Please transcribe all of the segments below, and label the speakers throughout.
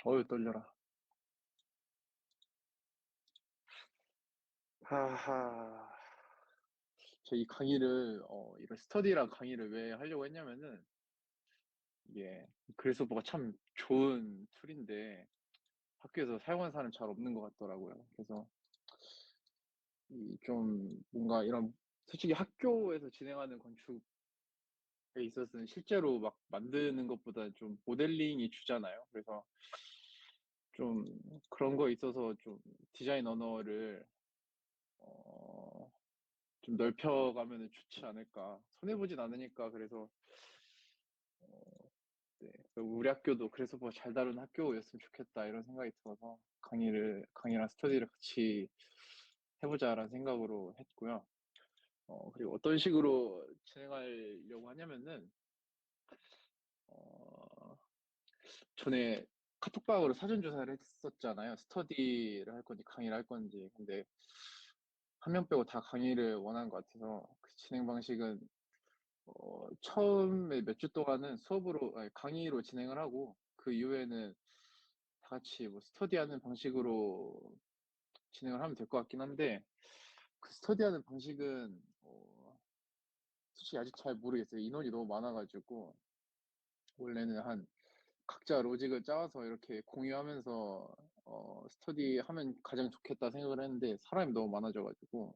Speaker 1: 어유 떨려라. 하하. 저 이 강의를 이런 스터디랑 강의를 왜 하려고 했냐면은 이게 그래서뭐가 참 좋은 툴인데 학교에서 사용하는 사람이 잘 없는 것 같더라고요. 그래서 이 좀 뭔가 이런 솔직히 학교에서 진행하는 건축에 있어서는 실제로 막 만드는 것보다 좀 모델링이 주잖아요. 그래서 좀 그런 거에 있어서 좀 디자인 언어를 어 좀 넓혀가면은 좋지 않을까. 손해 보진 않으니까 그래서 네. 우리 학교도 그래서 뭐 잘 다루는 학교였으면 좋겠다 이런 생각이 들어서 강의랑 스터디를 같이 해보자라는 생각으로 했고요. 그리고 어떤 식으로 진행하려고 하냐면은 어, 전에 카톡방으로 사전 조사를 했었잖아요. 스터디를 할 건지 강의를 할 건지. 근데 한 명 빼고 다 강의를 원하는 것 같아서 그 진행 방식은 처음에 몇 주 동안은 아니, 강의로 진행을 하고 그 이후에는 다 같이 뭐 스터디하는 방식으로 진행을 하면 될 것 같긴 한데 그 스터디하는 방식은 솔직히 아직 잘 모르겠어요. 인원이 너무 많아가지고 원래는 한 각자 로직을 짜와서 이렇게 공유하면서 스터디하면 가장 좋겠다 생각을 했는데 사람이 너무 많아져가지고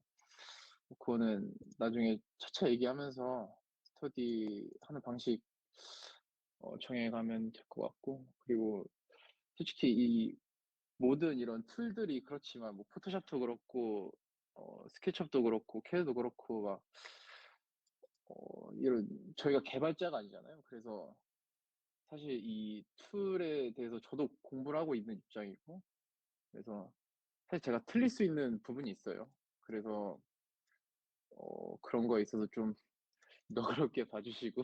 Speaker 1: 그거는 나중에 차차 얘기하면서 스터디 하는 방식 정해가면 될 것 같고 그리고 솔직히 이 모든 이런 툴들이 그렇지만 뭐 포토샵도 그렇고 스케치업도 그렇고 캐드도 그렇고 막 이런 저희가 개발자가 아니잖아요. 그래서 사실 이 툴에 대해서 저도 공부를 하고 있는 입장이고 그래서 사실 제가 틀릴 수 있는 부분이 있어요. 그래서 그런 거에 있어서 좀 너그럽게 봐주시고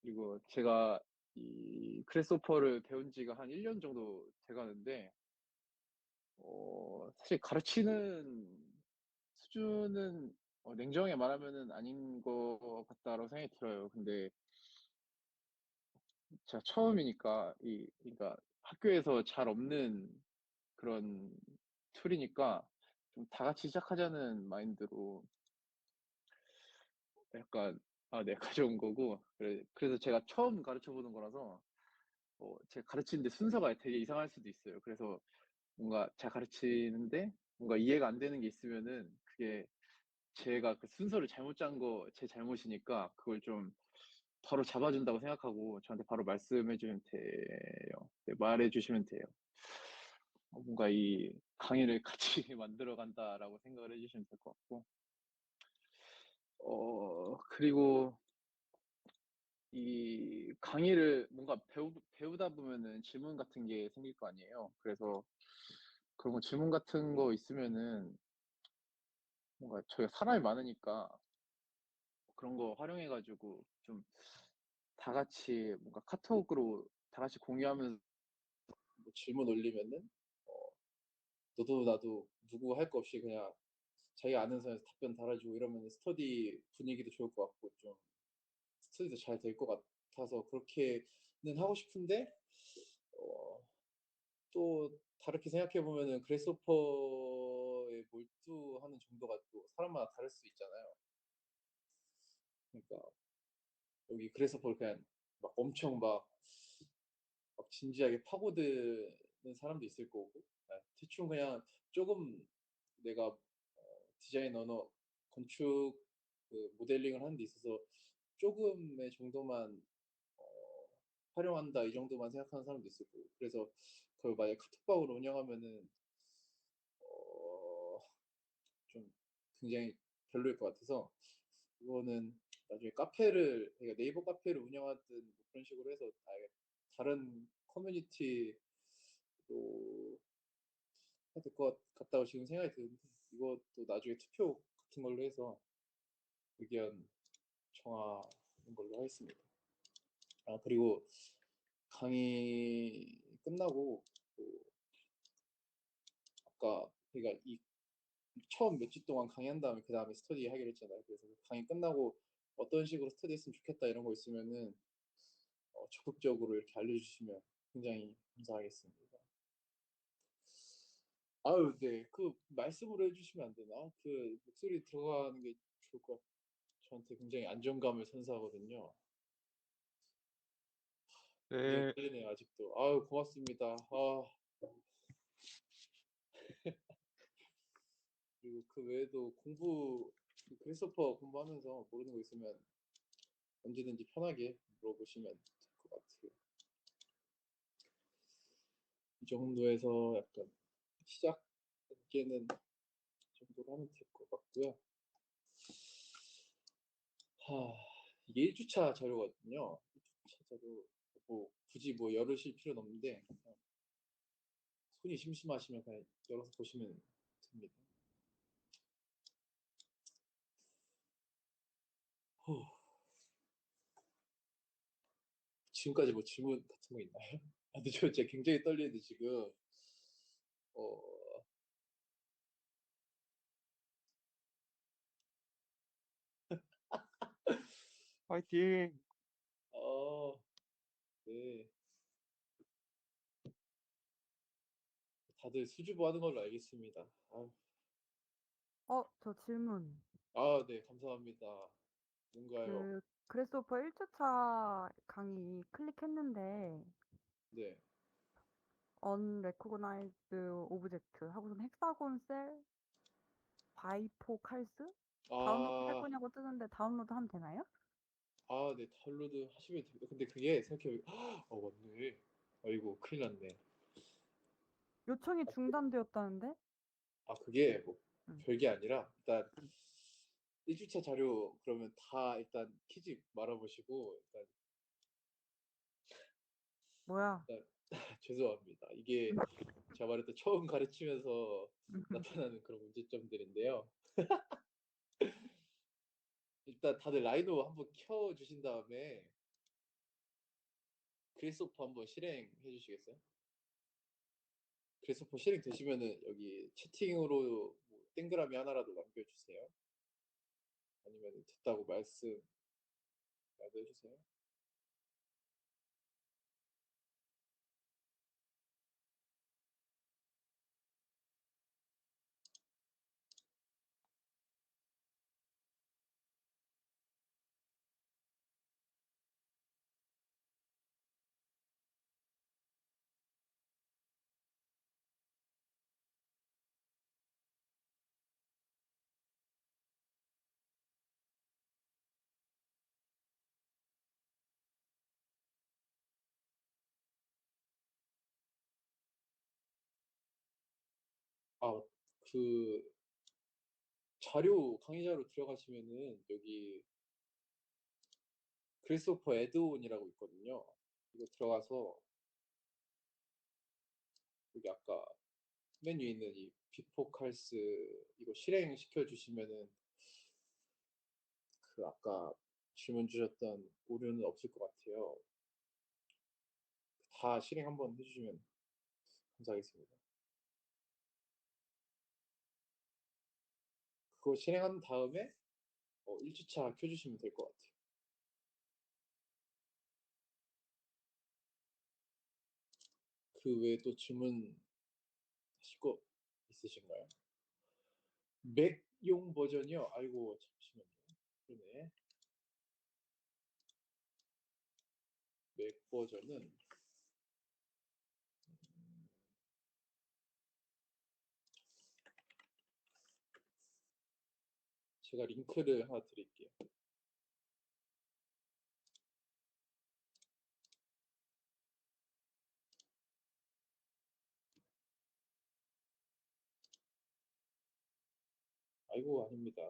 Speaker 1: 그리고 제가 이 크레스오퍼를 배운 지가 한 1년 정도 돼가는데 사실 가르치는 수준은 냉정하게 말하면은 아닌 것 같다라고 생각이 들어요. 근데 제가 처음이니까 그러니까 학교에서 잘 없는 그런 툴이니까 좀 다 같이 시작하자는 마인드로 약간 네, 가져온 거고 그래서 제가 처음 가르쳐 보는 거라서 제가 가르치는데 순서가 되게 이상할 수도 있어요. 그래서 뭔가 제가 가르치는데 뭔가 이해가 안 되는 게 있으면은 그게 제가 그 순서를 잘못 짠 거 제 잘못이니까 그걸 좀 바로 잡아준다고 생각하고 저한테 바로 말씀해 주면 돼요. 네, 말해 주시면 돼요. 뭔가 이 강의를 같이 만들어 간다라고 생각을 해 주시면 될 것 같고. 그리고 이 강의를 뭔가 배우다 보면은 질문 같은 게 생길 거 아니에요. 그래서 그런 거 질문 같은 거 있으면은 뭔가 저희가 사람이 많으니까 그런 거 활용해가지고 좀 다 같이 뭔가 카톡으로 다 같이 공유하면서 뭐 질문 올리면은 어, 너도 나도 누구 할 거 없이 그냥 자기가 아는 선에서 답변 달아주고 이러면 스터디 분위기도 좋을 것 같고 좀 스터디도 잘 될 것 같아서 그렇게는 하고 싶은데 어, 또 다르게 생각해 보면은 그래스호퍼에 몰두하는 정도가 또 사람마다 다를 수 있잖아요. 그러니까 여기 그래스호퍼를 그냥 막 엄청 막 진지하게 파고드는 사람도 있을 거고 대충 그냥 조금 내가 디자인 언어 건축 그 모델링을 하는 데 있어서 조금의 정도만 어, 활용한다 이 정도만 생각하는 사람도 있을 거고 그래서 그걸 만약에 카톡방으로 운영하면은 어, 좀 굉장히 별로일 것 같아서 이거는 나중에 그러니까 네이버 카페를 운영하든 뭐 그런 식으로 해서 아예 다른 커뮤니티로 해야 될 것 같다고 지금 생각이 드는데 이것도 나중에 투표 같은 걸로 해서 의견 정하는 걸로 하겠습니다. 그리고 강의 끝나고 또 아까 그러니까 이 처음 몇 주 동안 강의한 다음에 그 다음에 스터디 하기로 했잖아요. 그래서 그 강의 끝나고 어떤 식으로 스터디 했으면 좋겠다 이런 거 있으면은 적극적으로 이렇게 알려주시면 굉장히 감사하겠습니다. 아유, 네. 그 말씀으로 해주시면 안 되나? 그 목소리 들어가는 게 좋을 것 같아요. 저한테 굉장히 안정감을 선사하거든요. 굉장히
Speaker 2: 네,
Speaker 1: 떨리네요, 아직도. 아유, 고맙습니다. 그리고 그 외에도 그 크리스토퍼 공부하면서 모르는 거 있으면 언제든지 편하게 물어보시면 될 것 같아요. 이 정도에서 약간 시작 단계는 이 정도로 하면 될 것 같고요. 이게 1주차 자료거든요. 1주차 자료, 뭐, 굳이 뭐 열으실 필요는 없는데, 그냥 손이 심심하시면 그냥 열어서 보시면 됩니다. 후, 지금까지 뭐 질문 같은 거 있나요? 아, 근데 저 진짜 굉장히 떨리는데 지금, 어,
Speaker 2: 화이팅!
Speaker 1: 어, 네. 다들 수줍어 하는 걸로 알겠습니다.
Speaker 3: 저 질문.
Speaker 1: 네, 감사합니다. 뭔가요?
Speaker 3: 그, 그래스오퍼 1주차 강의 클릭했는데,
Speaker 1: 네.
Speaker 3: unrecognized object 하고선 헥사곤 셀 바이포칼스? 다운로드 할
Speaker 1: 아,
Speaker 3: 거냐고 뜨는데 다운로드 하면 되나요?
Speaker 1: 네, 다운로드 하시면 됩니다. 근데 그게 생각해보면, 맞네. 아이고, 큰일 났네.
Speaker 3: 요청이 중단되었다는데?
Speaker 1: 그게 뭐
Speaker 3: 응.
Speaker 1: 별게 아니라 일단
Speaker 3: 응.
Speaker 1: 1주차 자료 그러면 다 일단 키지 말아보시고
Speaker 3: 뭐야?
Speaker 1: 일단 죄송합니다. 이게 제가 말했던 처음 가르치면서 나타나는 그런 문제점들인데요. 일단 다들 라이노 한번 켜주신 다음에 그리스오프 한번 실행해 주시겠어요? 그리스오프 실행 되시면은 여기 채팅으로 뭐 동그라미 하나라도 남겨주세요. 아니면 됐다고 말씀라도 해주세요. 아, 그 강의 자료 들어가시면은 여기 크리스토퍼 에드온이라고 있거든요. 이거 들어가서 여기 아까 맨 위에 있는 이 비포칼스 이거 실행시켜 주시면은 그 아까 질문 주셨던 오류는 없을 것 같아요. 다 실행 한번 해주시면 감사하겠습니다. 그거 실행한 다음에 1주차 켜주시면 될 것 같아요. 그 외에 또 질문 하실 거 있으신가요? 맥용 버전이요? 아이고 잠시만요. 그러네. 맥 버전은 제가 링크를 하나 드릴게요. 아이고 아닙니다.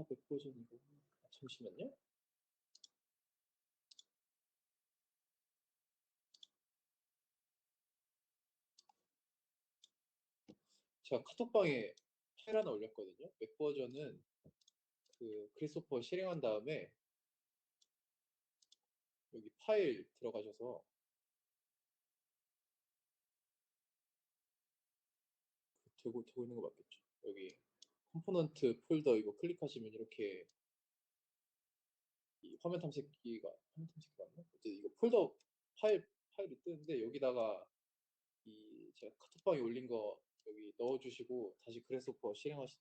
Speaker 1: 맥 버전이고. 잠시만요. 제가 카톡방에 파일 하나 올렸거든요. 맥 버전은 그 크리스토퍼 실행한 다음에
Speaker 4: 여기 파일 들어가셔서 되고 있는 거 맞겠죠? 여기 컴포넌트 폴더 이거 클릭하시면 이렇게 이 화면 탐색기 맞나? 어쨌든 이거 폴더 파일이 뜨는데 여기다가 이 제가 카톡방에 올린 거 여기 넣어주시고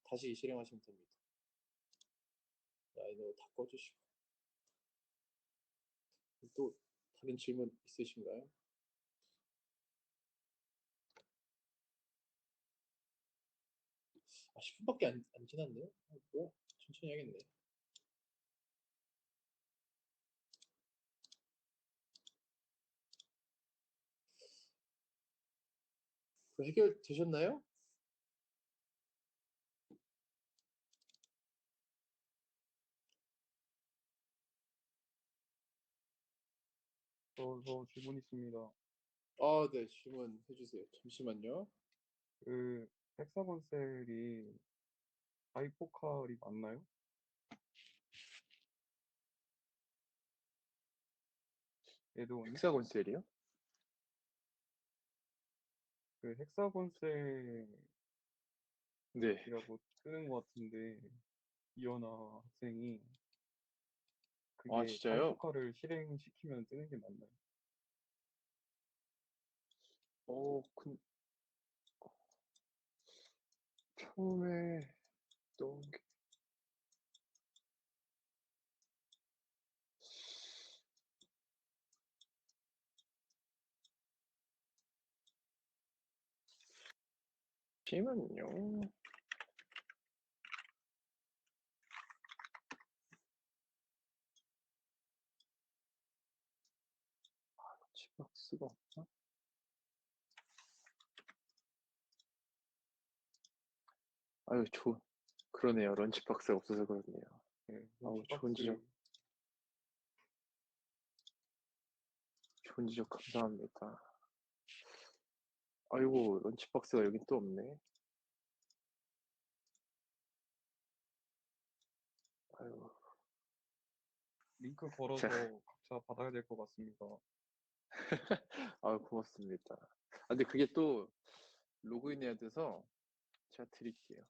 Speaker 4: 다시 실행하시면 됩니다. 라이너 다 꺼주시고 또 다른 질문 있으신가요? 아 10분밖에 안 지났네요. 뭐야? 천천히 하겠네. 해결되셨나요?
Speaker 2: 저 질문 있습니다.
Speaker 4: 아, 네, 질문 해주세요. 잠시만요.
Speaker 2: 그 헥사곤 셀이 바이포칼이 맞나요? 에드온이?
Speaker 1: 헥사곤 셀이요?
Speaker 2: 그 헥사곤 셀이라고
Speaker 1: 네.
Speaker 2: 뜨는 것 같은데 이현아 학생이
Speaker 1: 아,
Speaker 2: 그게
Speaker 1: 진짜요?
Speaker 2: 바이포칼을 실행시키면 뜨는 게 맞나요?
Speaker 1: 어, 처음에 또 잠시만요. 런치박스가 없나? 아유, 그러네요. 런치박스가 없어서 그렇네요.
Speaker 2: 네,
Speaker 1: 아우, 좋은 지적 감사합니다. 아이고, 런치박스가 여긴 또 없네. 아유,
Speaker 2: 링크 걸어서
Speaker 1: 제가,
Speaker 2: 각자 받아야 될 것 같습니다.
Speaker 1: 아유, 고맙습니다. 아, 근데 그게 또 로그인해야 돼서 제가 드릴게요.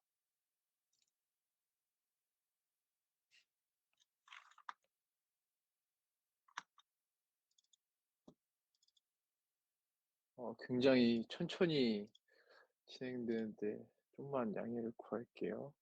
Speaker 1: 굉장히 천천히 진행되는데 좀만 양해를 구할게요.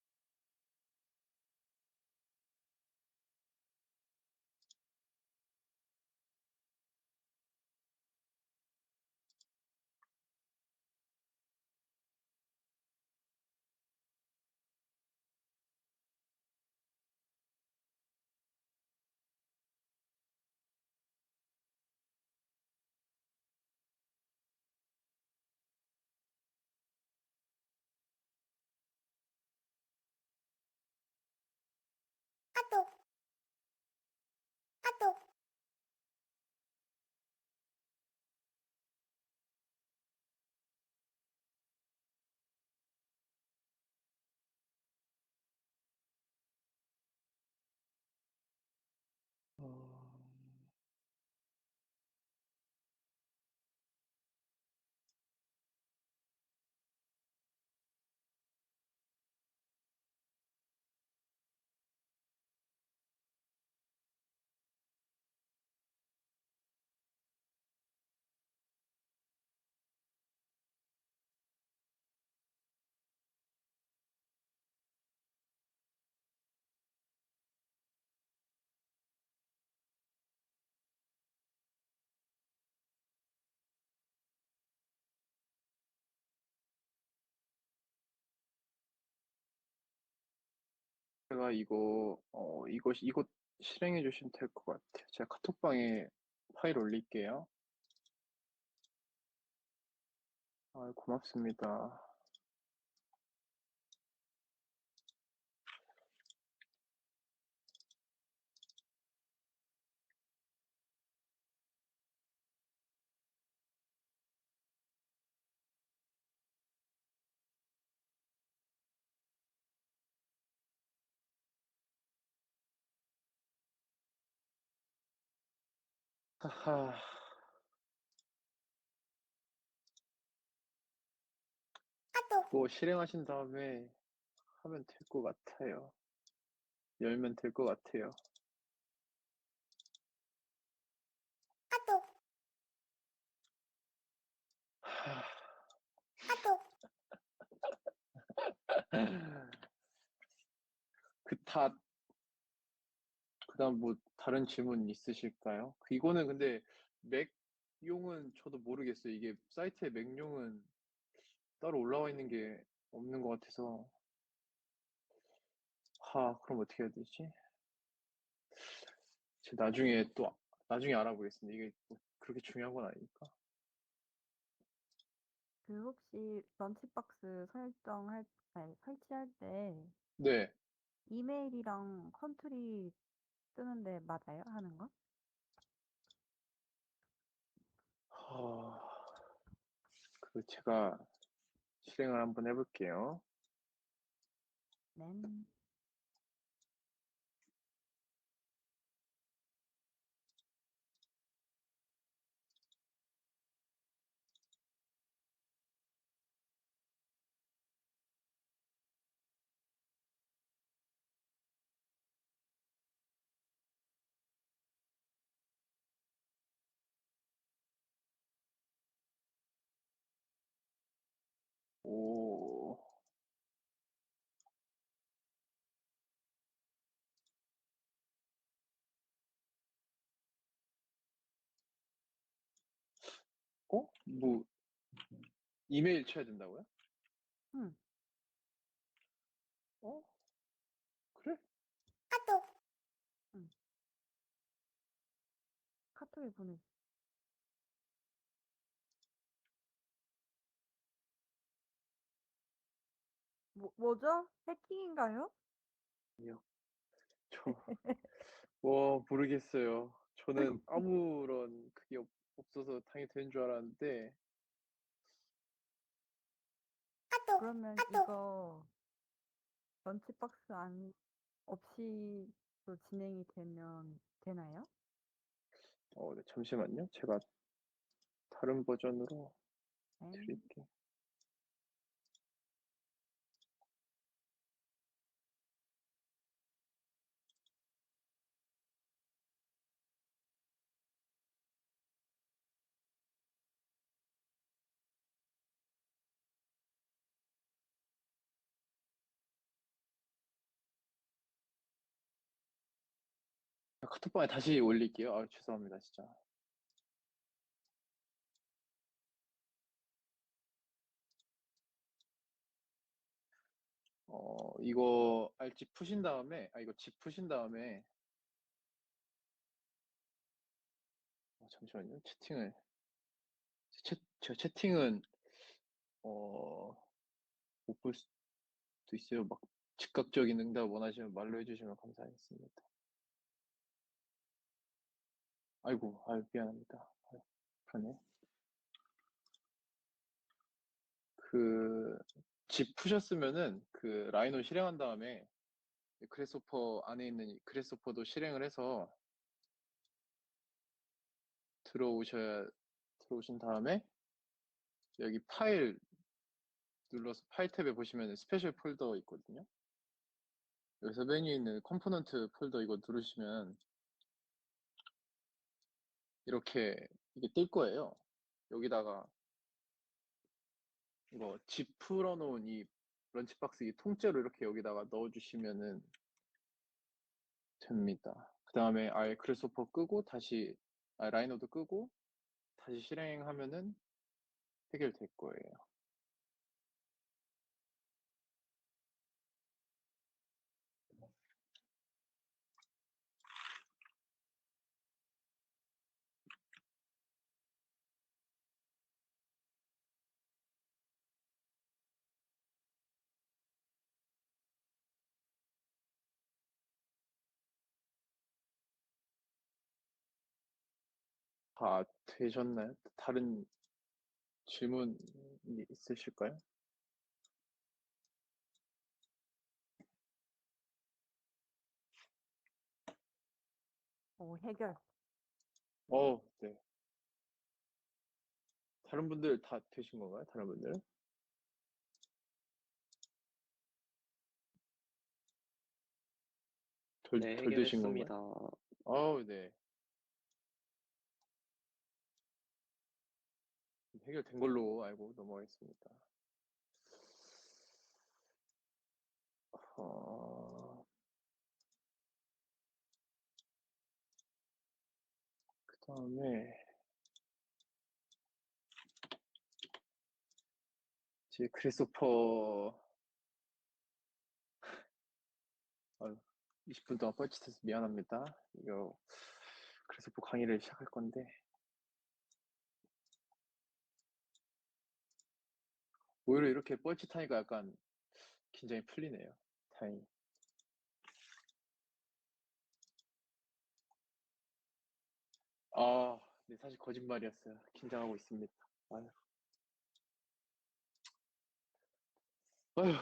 Speaker 1: 어, 제가 이거 실행해 주시면 될 것 같아요. 제가 카톡방에 파일 올릴게요. 아, 고맙습니다. 하하. 뭐 실행하신 다음에 하면 될 것 같아요. 열면 될 것 같아요. 하... 그다음 뭐 다른 질문 있으실까요? 이거는 근데 맥용은 저도 모르겠어요. 이게 사이트에 맥용은 따로 올라와 있는 게 없는 것 같아서. 그럼 어떻게 해야 되지? 제가 나중에 알아보겠습니다. 이게 뭐 그렇게 중요한 건 아니니까.
Speaker 3: 그 혹시 런치박스 설치할 때
Speaker 1: 네.
Speaker 3: 이메일이랑 컨트리 뜨는데 맞아요? 하는 거?
Speaker 1: 제가 실행을 한번 해볼게요.
Speaker 3: 네.
Speaker 1: 오. 뭐 이메일 쳐야 된다고요?
Speaker 3: 응.
Speaker 1: 그래?
Speaker 3: 응. 카톡에 보내. 뭐죠? 해킹인가요?
Speaker 1: 아니요. 모르겠어요. 저는 아무런 그게 없어서 당연히 되는 줄 알았는데,
Speaker 3: 그러면 이거 런치박스 없이도 진행이 되면 되나요?
Speaker 1: 네, 잠시만요. 제가 다른 버전으로
Speaker 3: 네.
Speaker 1: 드릴게요. 카톡방에 다시 올릴게요. 죄송합니다, 진짜. 이거 알집 푸신 다음에, 이거 집 푸신 다음에, 잠시만요. 제가 채팅은, 못 볼 수도 있어요. 막 즉각적인 응답 원하시면 말로 해주시면 감사하겠습니다. 아이고, 미안합니다. 그러네. 집 푸셨으면은 라이노 실행한 다음에 그래스호퍼 안에 있는 이 그래스호퍼도 실행을 해서 들어오신 다음에 여기 파일 눌러서 파일 탭에 보시면 스페셜 폴더 있거든요. 여기서 메뉴에 있는 컴포넌트 폴더 이거 누르시면 이렇게 이게 뜰 거예요. 여기다가 이거 집 풀어놓은 이 런치박스 이 통째로 이렇게 여기다가 넣어주시면은 됩니다. 그 다음에 아예 그래스호퍼 끄고 라이너도 끄고 다시 실행하면은 해결될 거예요. 다 되셨나요? 다른 질문이 있으실까요?
Speaker 3: 해결.
Speaker 1: 네. 다른 분들 다 되신 건가요? 다른 분들?
Speaker 5: 네,
Speaker 1: 덜 되신 건가요?
Speaker 5: 해결했습니다.
Speaker 1: 네. 해결된 걸로 알고 넘어가겠습니다. 그다음에 제 크리스토퍼 20분 동안 뻘짓해서 미안합니다. 이거 크리스토퍼 강의를 시작할 건데 오히려 이렇게 뻘짓하니까 약간 긴장이 풀리네요. 다행히. 네, 사실 거짓말이었어요. 긴장하고 있습니다. 아휴. 아휴.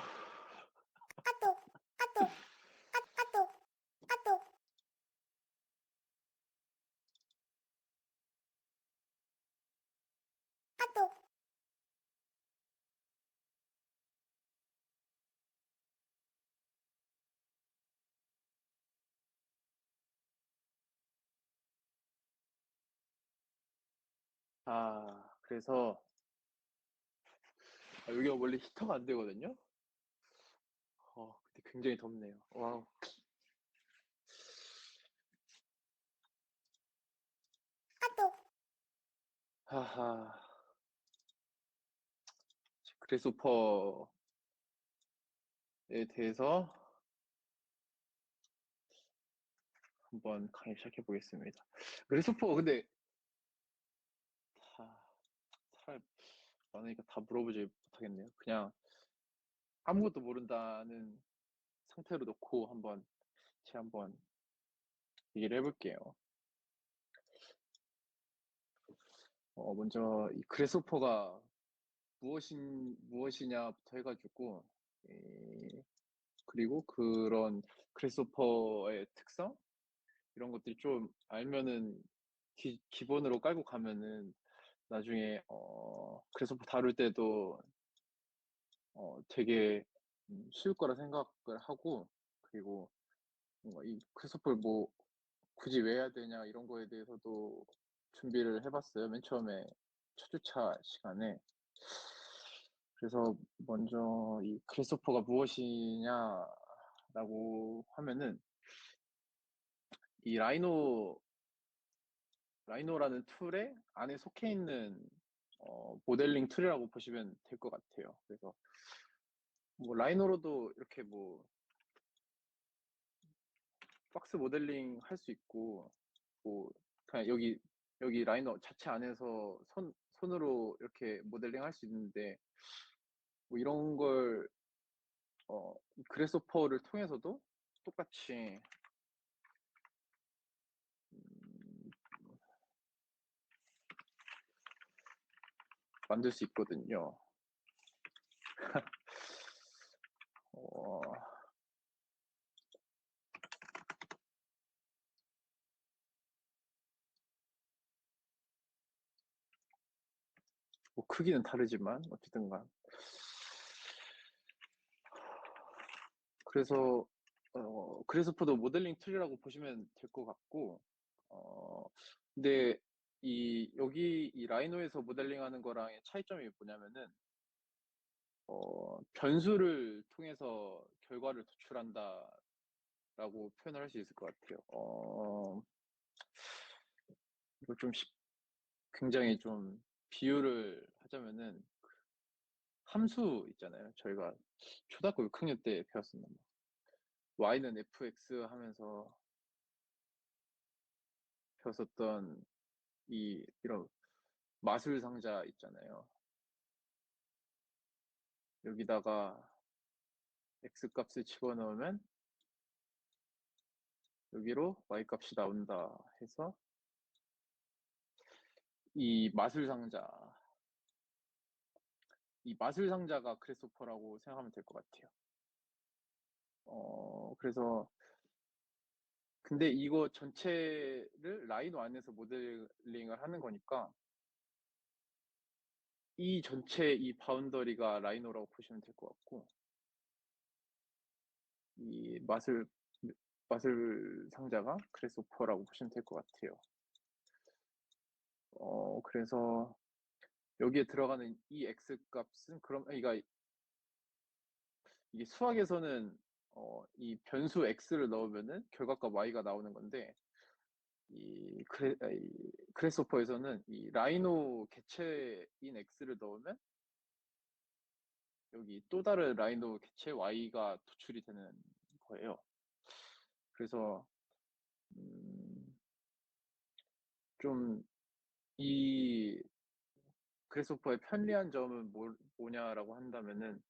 Speaker 1: 그래서 여기가 원래 히터가 안 되거든요. 근데 굉장히 덥네요. 와우. 하하. 그래소퍼에 대해서 한번 강의 시작해 보겠습니다. 그래소퍼 근데 사람 많으니까 다 물어보지 못하겠네요. 그냥 아무것도 모른다는 상태로 놓고 제가 한번 얘기를 해볼게요. 먼저 이 그래소퍼가 무엇이냐부터 해가지고 그리고 그런 그래소퍼의 특성 이런 것들이 좀 알면은 기본으로 깔고 가면은 나중에 그래소퍼 다룰 때도 되게 쉬울 거라 생각을 하고 그리고 뭔가 이 크리스토퍼를 뭐 굳이 왜 해야 되냐 이런 거에 대해서도 준비를 해봤어요. 맨 처음에 첫 주차 시간에. 그래서 먼저 이 크리스토퍼가 무엇이냐라고 하면은 이 라이노라는 툴의 안에 속해 있는 모델링 툴이라고 보시면 될 것 같아요. 그래서 뭐 라이노로도 이렇게 뭐 박스 모델링 할 수 있고 뭐 그냥 여기 라이너 자체 안에서 손으로 이렇게 모델링 할 수 있는데 뭐 이런 걸 그래소퍼를 통해서도 똑같이 음, 만들 수 있거든요. 어, 뭐 크기는 다르지만 어쨌든간 그래서 그래소퍼도 모델링 툴이라고 보시면 될 것 같고 근데 여기 이 라이노에서 모델링하는 거랑의 차이점이 뭐냐면은 변수를 통해서 결과를 도출한다라고 표현을 할 수 있을 것 같아요. 이거 좀 굉장히 좀 비유를 하자면은 함수 있잖아요. 저희가 초등학교 6학년 때 배웠었나 봐. y는 fx 하면서 배웠었던 이런 마술 상자 있잖아요. 여기다가 x 값을 집어넣으면 여기로 y 값이 나온다 해서 이 마술 상자가 크리스토퍼라고 생각하면 될 것 같아요. 그래서 근데 이거 전체를 라이노 안에서 모델링을 하는 거니까 이 전체 이 바운더리가 라이노라고 보시면 될 것 같고, 이 마술 상자가 그래스호퍼라고 보시면 될 것 같아요. 그래서 여기에 들어가는 이 x 값은 그럼 이게 수학에서는 이 변수 x를 넣으면은 결과값 y가 나오는 건데, 이 그래스호퍼에서는 이 라이노 개체인 x를 넣으면 여기 또 다른 라이노 개체 y가 도출이 되는 거예요. 그래서 좀 이 그래스호퍼의 편리한 점은 뭐냐라고 한다면은,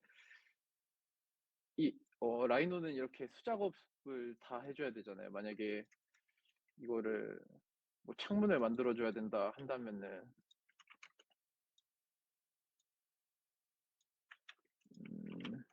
Speaker 1: 라이노는 이렇게 수작업을 다 해줘야 되잖아요. 만약에 이거를 뭐 창문을 만들어줘야 된다 한다면은, 음,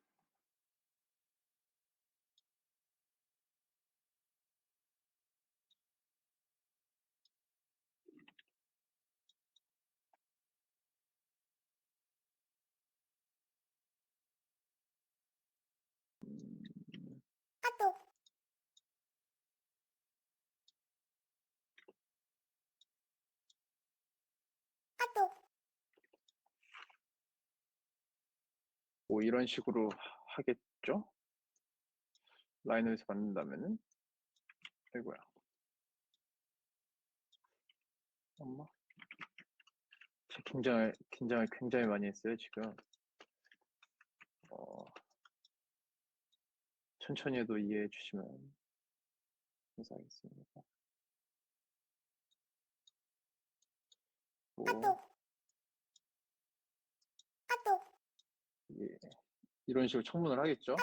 Speaker 1: 뭐 이런 식으로 하겠죠? 라이노에서 만든다면은. 아이고야. 엄마. 제가 긴장을 굉장히 많이 했어요, 지금. 천천히 해도 이해해 주시면 감사하겠습니다. 예, 이런 식으로 청문을 하겠죠?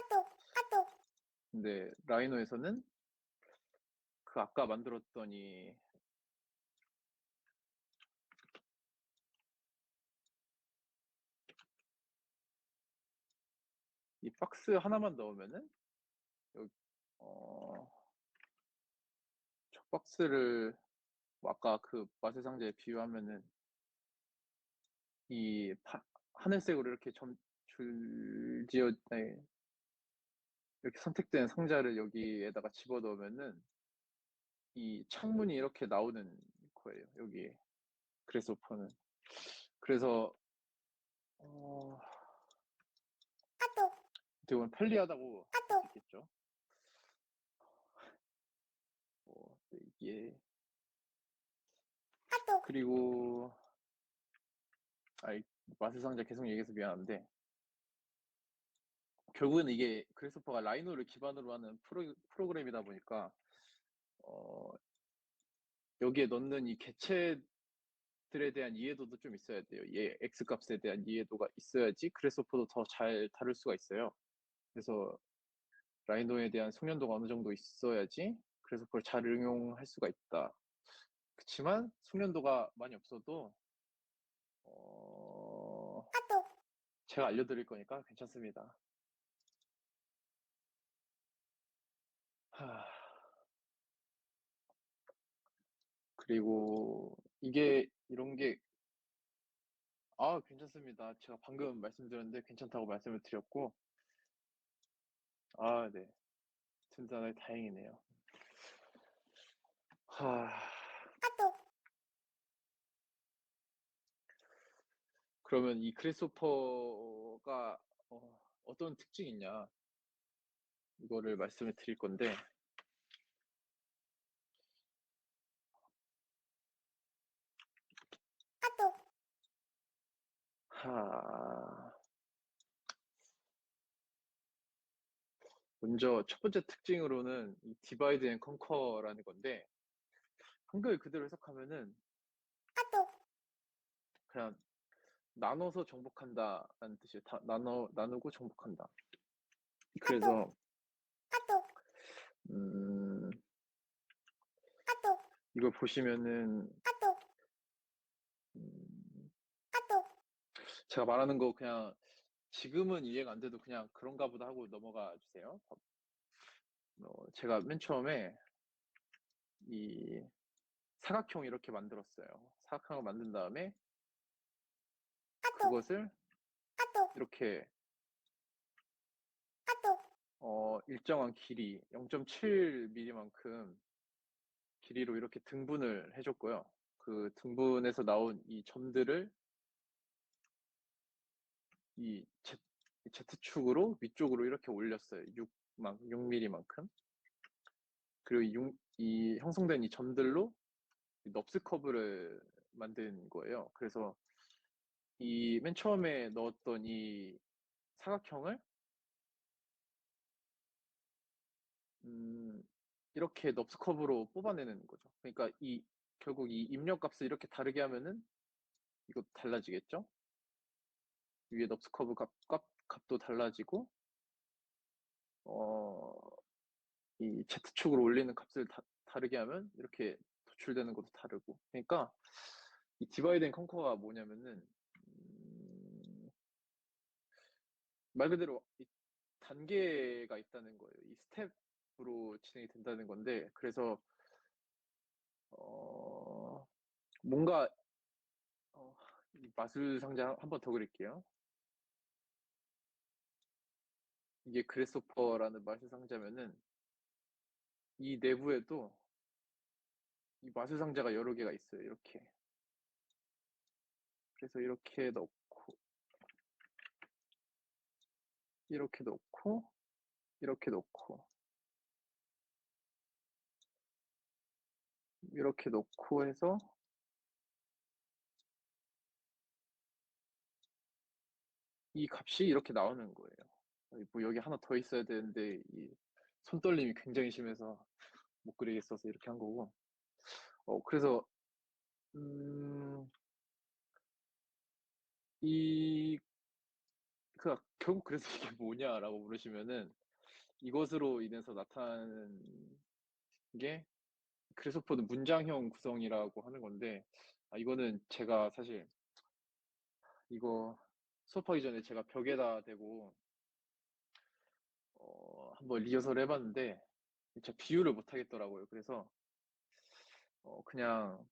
Speaker 1: 근데 라이노에서는 그 아까 만들었던 이 박스 하나만 넣으면은 여기 저 박스를 뭐 아까 그 마술 상자에 비유하면은 이 하늘색으로 이렇게 줄지어 이렇게 선택된 상자를 여기에다가 집어 넣으면은 이 창문이 이렇게 나오는 거예요. 여기에 그래스호퍼는. 그래서 어떻게 보면 편리하다고 할 수 있겠죠. 이게 그리고 마술 상자 계속 얘기해서 미안한데, 결국은 이게 그래스호퍼가 라이노를 기반으로 하는 프로그램이다 보니까 여기에 넣는 이 개체들에 대한 이해도도 좀 있어야 돼요. 얘 x 값에 대한 이해도가 있어야지 그래스호퍼도 더 잘 다룰 수가 있어요. 그래서 라이노에 대한 숙련도가 어느 정도 있어야지 그래스호퍼를 잘 응용할 수가 있다. 그렇지만 숙련도가 많이 없어도 제가 알려드릴 거니까 괜찮습니다. 그리고 이게 이런 게 괜찮습니다. 제가 방금 말씀드렸는데 괜찮다고 말씀을 드렸고, 네. 든든하게 다행이네요. 그러면 이 그래스호퍼가 어떤 특징이 있냐, 이거를 말씀을 드릴 건데, 먼저 첫 번째 특징으로는 이 디바이드 앤 컨커라는 건데, 한글 그대로 해석하면은 그냥 나눠서 정복한다라는 뜻이에요. 나누고 정복한다. 그래서 이걸 보시면은 제가 말하는 거 그냥 지금은 이해가 안 돼도 그냥 그런가 보다 하고 넘어가 주세요. 제가 맨 처음에 이 사각형 이렇게 만들었어요. 사각형을 만든 다음에 그것을 이렇게 일정한 길이 0.7mm만큼 길이로 이렇게 등분을 해줬고요. 그 등분에서 나온 이 점들을 이 Z축으로 위쪽으로 이렇게 올렸어요. 6mm만큼. 그리고 이 형성된 이 점들로 넙스 커브를 만든 거예요. 그래서 이 맨 처음에 넣었던 이 사각형을 이렇게 넙스 커브로 뽑아내는 거죠. 그러니까 결국 이 입력값을 이렇게 다르게 하면은 이거 달라지겠죠? 위에 넙스 커브 값도 달라지고 이 Z축으로 올리는 값을 다르게 하면 이렇게 도출되는 것도 다르고. 그러니까 이 디바이드 앤 컨커가 뭐냐면은 말 그대로 이 단계가 있다는 거예요. 이 스텝으로 진행이 된다는 건데, 그래서 뭔가 이 마술 상자 한 번 더 그릴게요. 이게 그래스호퍼라는 마술 상자면은 이 내부에도 이 마술 상자가 여러 개가 있어요. 이렇게. 그래서 이렇게 넣고 이렇게 넣고 이렇게 넣고 이렇게 넣고 해서 이 값이 이렇게 나오는 거예요. 뭐 여기 하나 더 있어야 되는데 이 손떨림이 굉장히 심해서 못 그리겠어서 이렇게 한 거고. 그래서 이 결국 그래서 이게 뭐냐라고 물으시면은 이것으로 인해서 나타나는 게 그래서포드 문장형 구성이라고 하는 건데, 이거는 제가 사실 이거 수업하기 전에 제가 벽에다 대고 한번 리허설을 해봤는데 제가 비유를 못 하겠더라고요. 그래서 그냥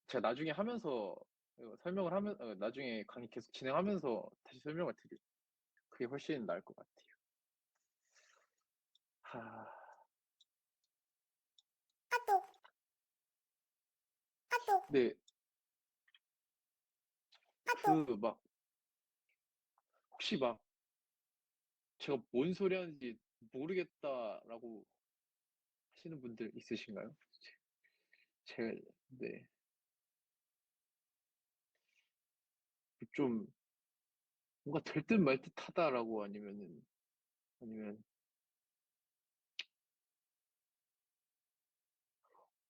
Speaker 1: 제가 나중에 하면서 설명을 하면 나중에 강의 계속 진행하면서 다시 설명을 드릴. 그게 훨씬 나을 것 같아요. 네, 혹시 제가 뭔 소리 하는지 모르겠다라고 하시는 분들 있으신가요? 네. 좀 뭔가 될 듯 말 듯 하다라고 아니면,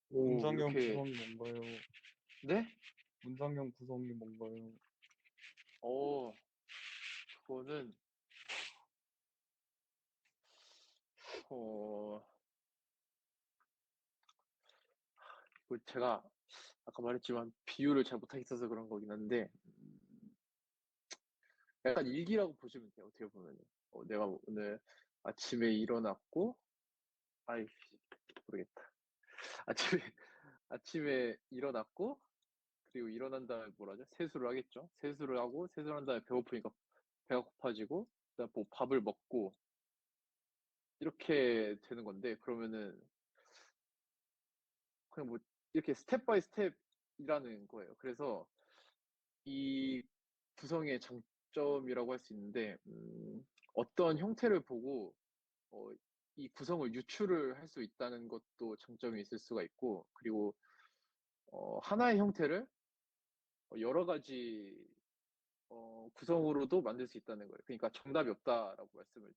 Speaker 2: 문장형
Speaker 1: 이렇게,
Speaker 2: 구성이 뭔가요?
Speaker 1: 네?
Speaker 2: 문장형 구성이 뭔가요?
Speaker 1: 그거는, 어, 제가 아까 말했지만 비유를 잘 못하겠어서 그런 거긴 한데, 약간 일기라고 보시면 돼요. 어떻게 보면. 내가 오늘 아침에 일어났고, 아이씨, 모르겠다. 아침에 일어났고, 그리고 일어난 다음에 뭐라죠? 세수를 하겠죠? 세수를 하고, 세수를 한 다음에 배고프니까 배가 고파지고, 그다음 뭐 밥을 먹고, 이렇게 되는 건데, 그러면은, 그냥 뭐, 이렇게 스텝 바이 스텝이라는 거예요. 그래서 이 구성의 장점이라고 할 수 있는데, 어떤 형태를 보고, 어, 이 구성을 유추를 할 수 있다는 것도 장점이 있을 수가 있고, 그리고, 하나의 형태를 여러 가지 구성으로도 만들 수 있다는 거예요. 그러니까 정답이 없다라고 말씀을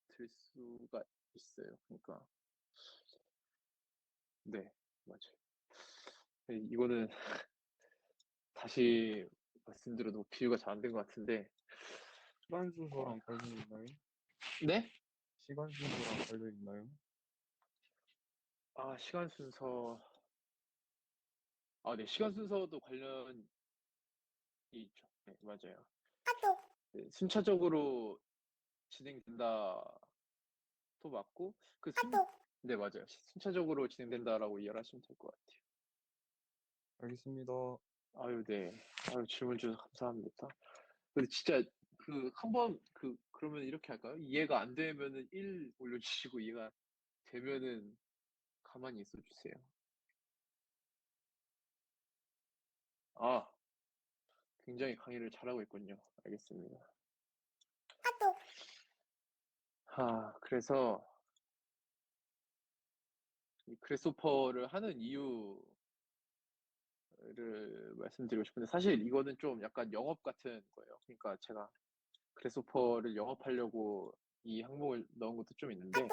Speaker 1: 드릴 수가 있어요. 그러니까 네, 맞아요. 이거는 다시 말씀드려도 비유가 잘 안 된 것 같은데,
Speaker 2: 시간 순서랑 관련 있나요?
Speaker 1: 네?
Speaker 2: 시간 순서랑 관련 있나요?
Speaker 1: 시간 순서. 네, 시간 순서도 관련이 있죠. 네, 맞아요. 네, 순차적으로 진행된다 또 맞고, 네, 맞아요. 순차적으로 진행된다라고 이해를 하시면 될 것 같아요.
Speaker 2: 알겠습니다.
Speaker 1: 아유, 네. 아유, 질문 주셔서 감사합니다. 근데 진짜 한번 그러면 이렇게 할까요? 이해가 안 되면은 1 올려주시고 이해가 되면은 가만히 있어 주세요. 아, 굉장히 강의를 잘하고 있군요. 알겠습니다. 그래서 이 그래스호퍼를 하는 이유를 말씀드리고 싶은데 사실 이거는 좀 약간 영업 같은 거예요. 그러니까 제가 그래스호퍼를 영업하려고 이 항목을 넣은 것도 좀 있는데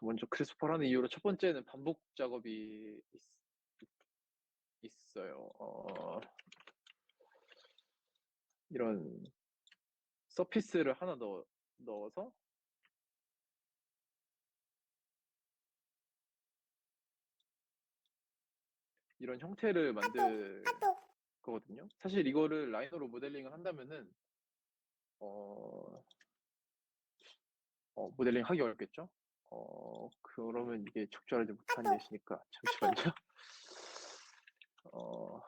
Speaker 1: 먼저 그래스호퍼를 하는 이유로 첫 번째는 반복 작업이 있어요. 이런 서피스를 하나 넣어서 이런 형태를 만들 거거든요. 사실 이거를 라이너로 모델링을 한다면은 모델링 하기 어렵겠죠? 그러면 이게 적절하지 못한 예시니까 잠시만요. 어,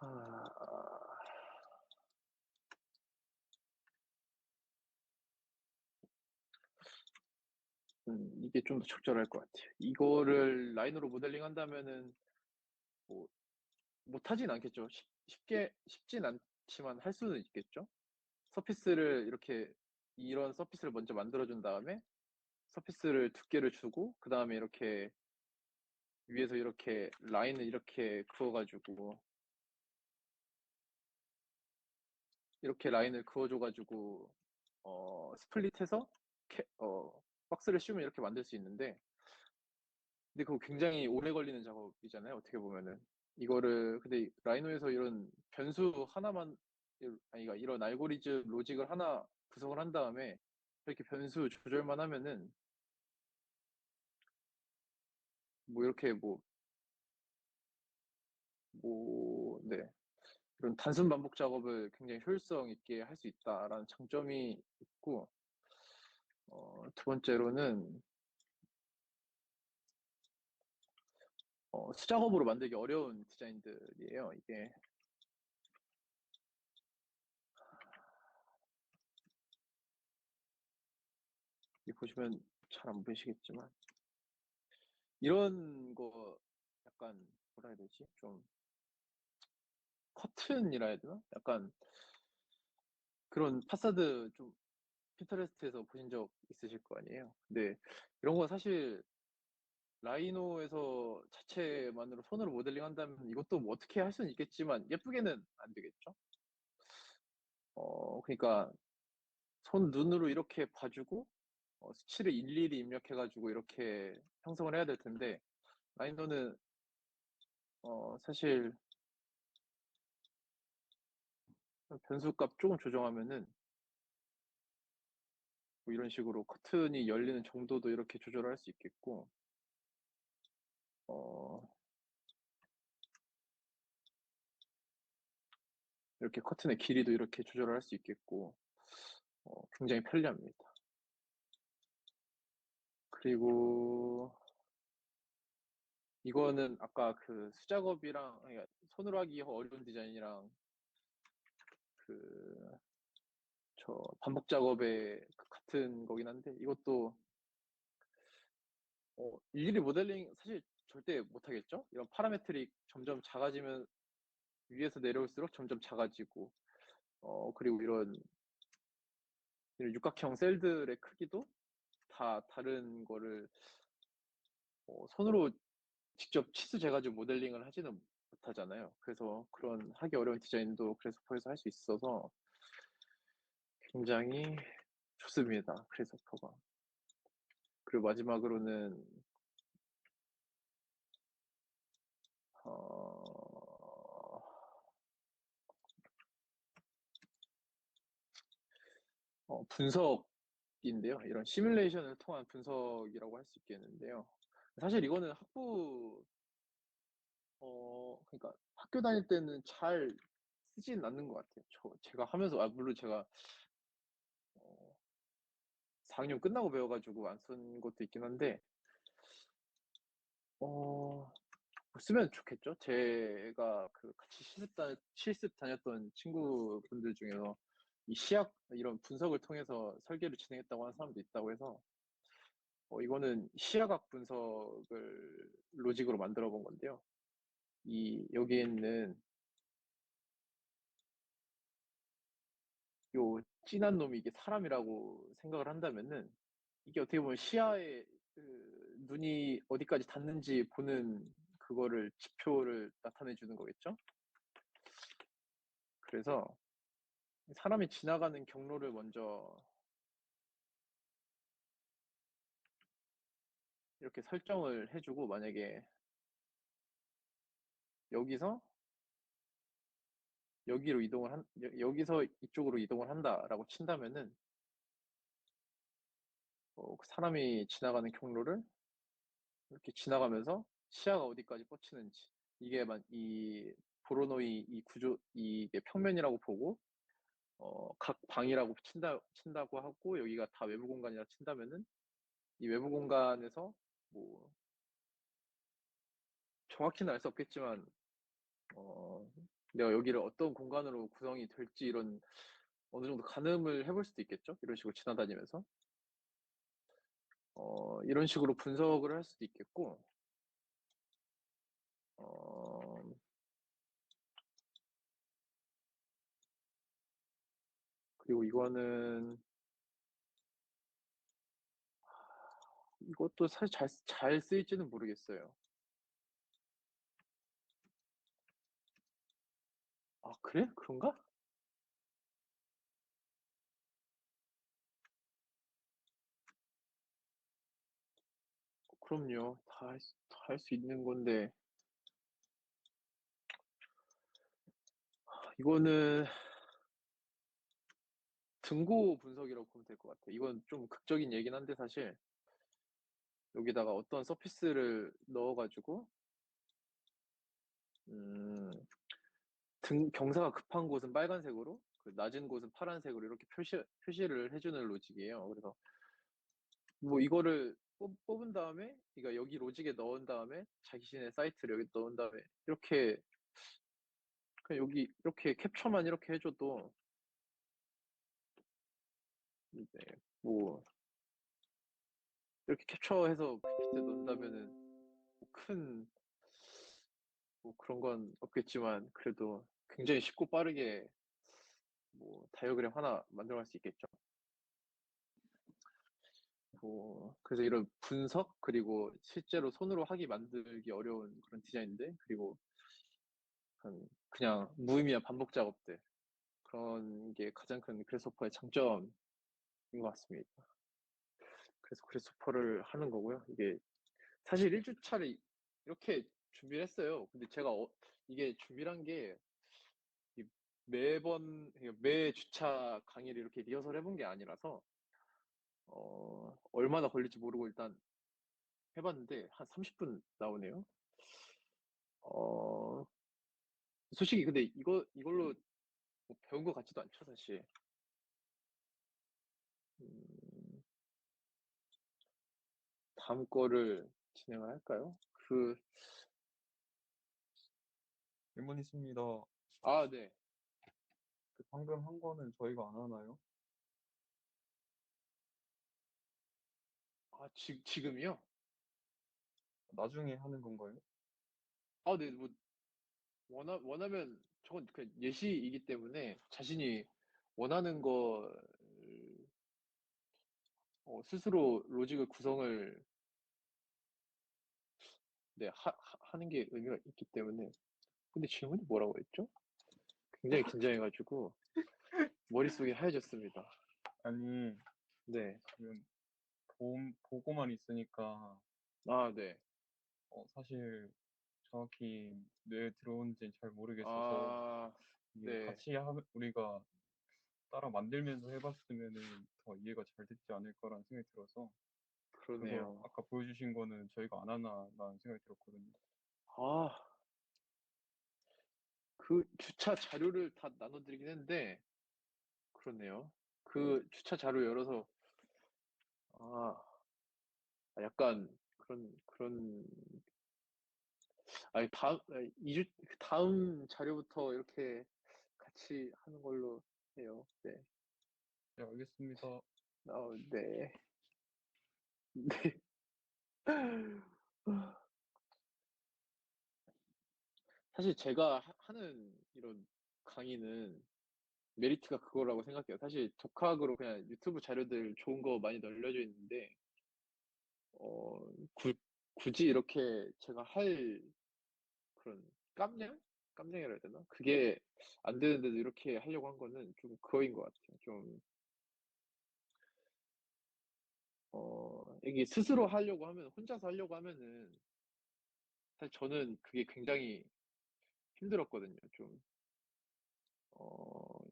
Speaker 1: 아, 이게 좀 더 적절할 것 같아요. 이거를 라인으로 모델링 한다면은 뭐 못하진 않겠죠. 쉽진 않지만 할 수는 있겠죠. 서피스를 이런 서피스를 먼저 만들어준 다음에 서피스를 두께를 주고 그 다음에 이렇게 위에서 이렇게 라인을 이렇게 그어가지고 이렇게 라인을 그어줘가지고 스플릿해서 박스를 씌우면 이렇게 만들 수 있는데 근데 그거 굉장히 오래 걸리는 작업이잖아요. 어떻게 보면은 이거를 근데 라이노에서 이런 변수 하나만 아니 그러니까 이런 알고리즘 로직을 하나 구성을 한 다음에 이렇게 변수 조절만 하면은 뭐 이렇게 네. 이런 단순 반복 작업을 굉장히 효율성 있게 할 수 있다라는 장점이 있고, 두 번째로는, 수작업으로 만들기 어려운 디자인들이에요. 이게 보시면 잘 안 보이시겠지만, 이런 거 약간, 뭐라 해야 되지? 좀, 커튼이라 해야 되나? 약간 그런 파사드 좀 핀터레스트에서 보신 적 있으실 거 아니에요? 근데 이런 거 사실 라이노에서 자체만으로 손으로 모델링 한다면 이것도 뭐 어떻게 할 수는 있겠지만 예쁘게는 안 되겠죠? 그러니까 눈으로 이렇게 봐주고 수치를 일일이 입력해가지고 이렇게 형성을 해야 될 텐데 라이노는 사실 변수값 조금 조정하면은 뭐 이런 식으로 커튼이 열리는 정도도 이렇게 조절할 수 있겠고 어, 이렇게 커튼의 길이도 이렇게 조절할 수 있겠고 굉장히 편리합니다. 그리고 이거는 아까 그 수작업이랑 그러니까 손으로 하기 어려운 디자인이랑 그 저 반복 작업의 같은 거긴 한데 이것도 일일이 모델링 사실 절대 못 하겠죠? 이런 파라메트릭 점점 작아지면 위에서 내려올수록 점점 작아지고 그리고 이런 육각형 셀들의 크기도 다 다른 거를 손으로 직접 치수 재가지고 모델링을 하지는 못하잖아요. 그래서 그런 하기 어려운 디자인도 그래서퍼에서 할 수 있어서 굉장히 좋습니다. 그래서퍼가. 그리고 마지막으로는 어, 분석인데요. 이런 시뮬레이션을 통한 분석이라고 할 수 있겠는데요. 사실 이거는 그러니까 학교 다닐 때는 잘 쓰진 않는 것 같아요. 제가 하면서, 물론 제가, 4학년 끝나고 배워가지고 안 쓴 것도 있긴 한데, 뭐 쓰면 좋겠죠? 제가 그 같이 실습 다녔던 친구분들 중에서 이 이런 분석을 통해서 설계를 진행했다고 하는 사람도 있다고 해서, 이거는 시야각 분석을 로직으로 만들어 본 건데요. 여기에 있는 요 진한 놈이 이게 사람이라고 생각을 한다면은, 이게 어떻게 보면 시야에 눈이 어디까지 닿는지 보는 그거를 지표를 나타내 주는 거겠죠? 그래서 사람이 지나가는 경로를 먼저 이렇게 설정을 해주고, 만약에 여기서 여기서 이쪽으로 이동을 한다라고 친다면은, 그 사람이 지나가는 경로를 이렇게 지나가면서 시야가 어디까지 뻗치는지, 이 보로노이 이 구조, 이게 평면이라고 보고, 각 방이라고 친다고 하고, 여기가 다 외부 공간이라 친다면은, 이 외부 공간에서 뭐 정확히는 알 수 없겠지만, 어, 내가 여기를 어떤 공간으로 구성이 될지, 이런 어느 정도 가늠을 해볼 수도 있겠죠? 이런 식으로 지나다니면서. 이런 식으로 분석을 할 수도 있겠고, 어, 그리고 이것도 사실 잘 쓰일지는 모르겠어요. 아, 그래? 그런가? 그럼요. 다 할 수 있는 건데, 이거는 등고 분석이라고 보면 될 것 같아요. 이건 좀 극적인 얘긴 한데, 사실 여기다가 어떤 서피스를 넣어가지고, 음, 경사가 급한 곳은 빨간색으로, 그 낮은 곳은 파란색으로 이렇게 표시를 해주는 로직이에요. 그래서 뭐 이거를 뽑은 다음에, 그러니까 여기 로직에 넣은 다음에 자신의 사이트를 여기 넣은 다음에, 이렇게 그냥 여기 이렇게 캡처만 이렇게 해줘도, 이제 뭐 이렇게 캡처해서 PPT 넣는다면은 큰 뭐 그런 건 없겠지만, 그래도 굉장히 쉽고 빠르게 뭐 다이어그램 하나 만들어갈 수 있겠죠. 그래서 이런 분석, 그리고 실제로 손으로 만들기 어려운 그런 디자인들, 그리고 그냥 무의미한 반복 작업들, 그런 게 가장 큰 그래스호퍼의 장점인 것 같습니다. 그래서 그래스호퍼를 하는 거고요. 이게 사실 1주차를 이렇게 준비를 했어요. 근데 제가 이게 준비한 게 매 주차 강의를 이렇게 리허설 해본 게 아니라서, 얼마나 걸릴지 모르고 일단 해봤는데 한 30분 나오네요. 어, 솔직히 근데 이걸로 뭐 배운 것 같지도 않죠, 사실. 음, 다음 거를 진행을 할까요?
Speaker 2: 질문 있습니다.
Speaker 1: 네.
Speaker 2: 방금 한 거는 저희가 안 하나요?
Speaker 1: 지금이요?
Speaker 2: 나중에 하는 건가요?
Speaker 1: 네, 뭐, 원하면, 저건 그 예시이기 때문에 자신이 원하는 거, 스스로 로직을 구성을, 네, 하는 게 의미가 있기 때문에. 근데 질문이 뭐라고 했죠? 굉장히 긴장해가지고 머릿속이 하얘졌습니다.
Speaker 2: 아니,
Speaker 1: 네.
Speaker 2: 지금 보고만 있으니까
Speaker 1: 네.
Speaker 2: 사실 정확히 뇌에 들어온지 잘 모르겠어서
Speaker 1: 아,
Speaker 2: 이게
Speaker 1: 네.
Speaker 2: 같이 우리가 따라 만들면서 해봤으면은 더 이해가 잘 됐지 않을까라는 생각이 들어서 그거
Speaker 1: 그러네요.
Speaker 2: 아까 보여주신 거는 저희가 안 하나라는 생각이 들었거든요.
Speaker 1: 아, 그 주차 자료를 다 나눠드리긴 했는데, 그렇네요. 그 주차 자료 열어서, 아, 약간 그런, 아니, 다음 자료부터 이렇게 같이 하는 걸로 해요. 네.
Speaker 2: 네, 알겠습니다.
Speaker 1: 네. 네. 사실 제가 하는 이런 강의는 메리트가 그거라고 생각해요. 사실 독학으로 그냥 유튜브 자료들 좋은 거 많이 널려져 있는데, 어, 굳이 이렇게 제가 할 그런 깜냥? 깜냥이라 해야 되나? 그게 안 되는데도 이렇게 하려고 한 거는 좀 그거인 것 같아요. 좀, 이게 스스로 하려고 하면, 혼자서 하려고 하면은, 사실 저는 그게 굉장히 힘들었거든요. 좀,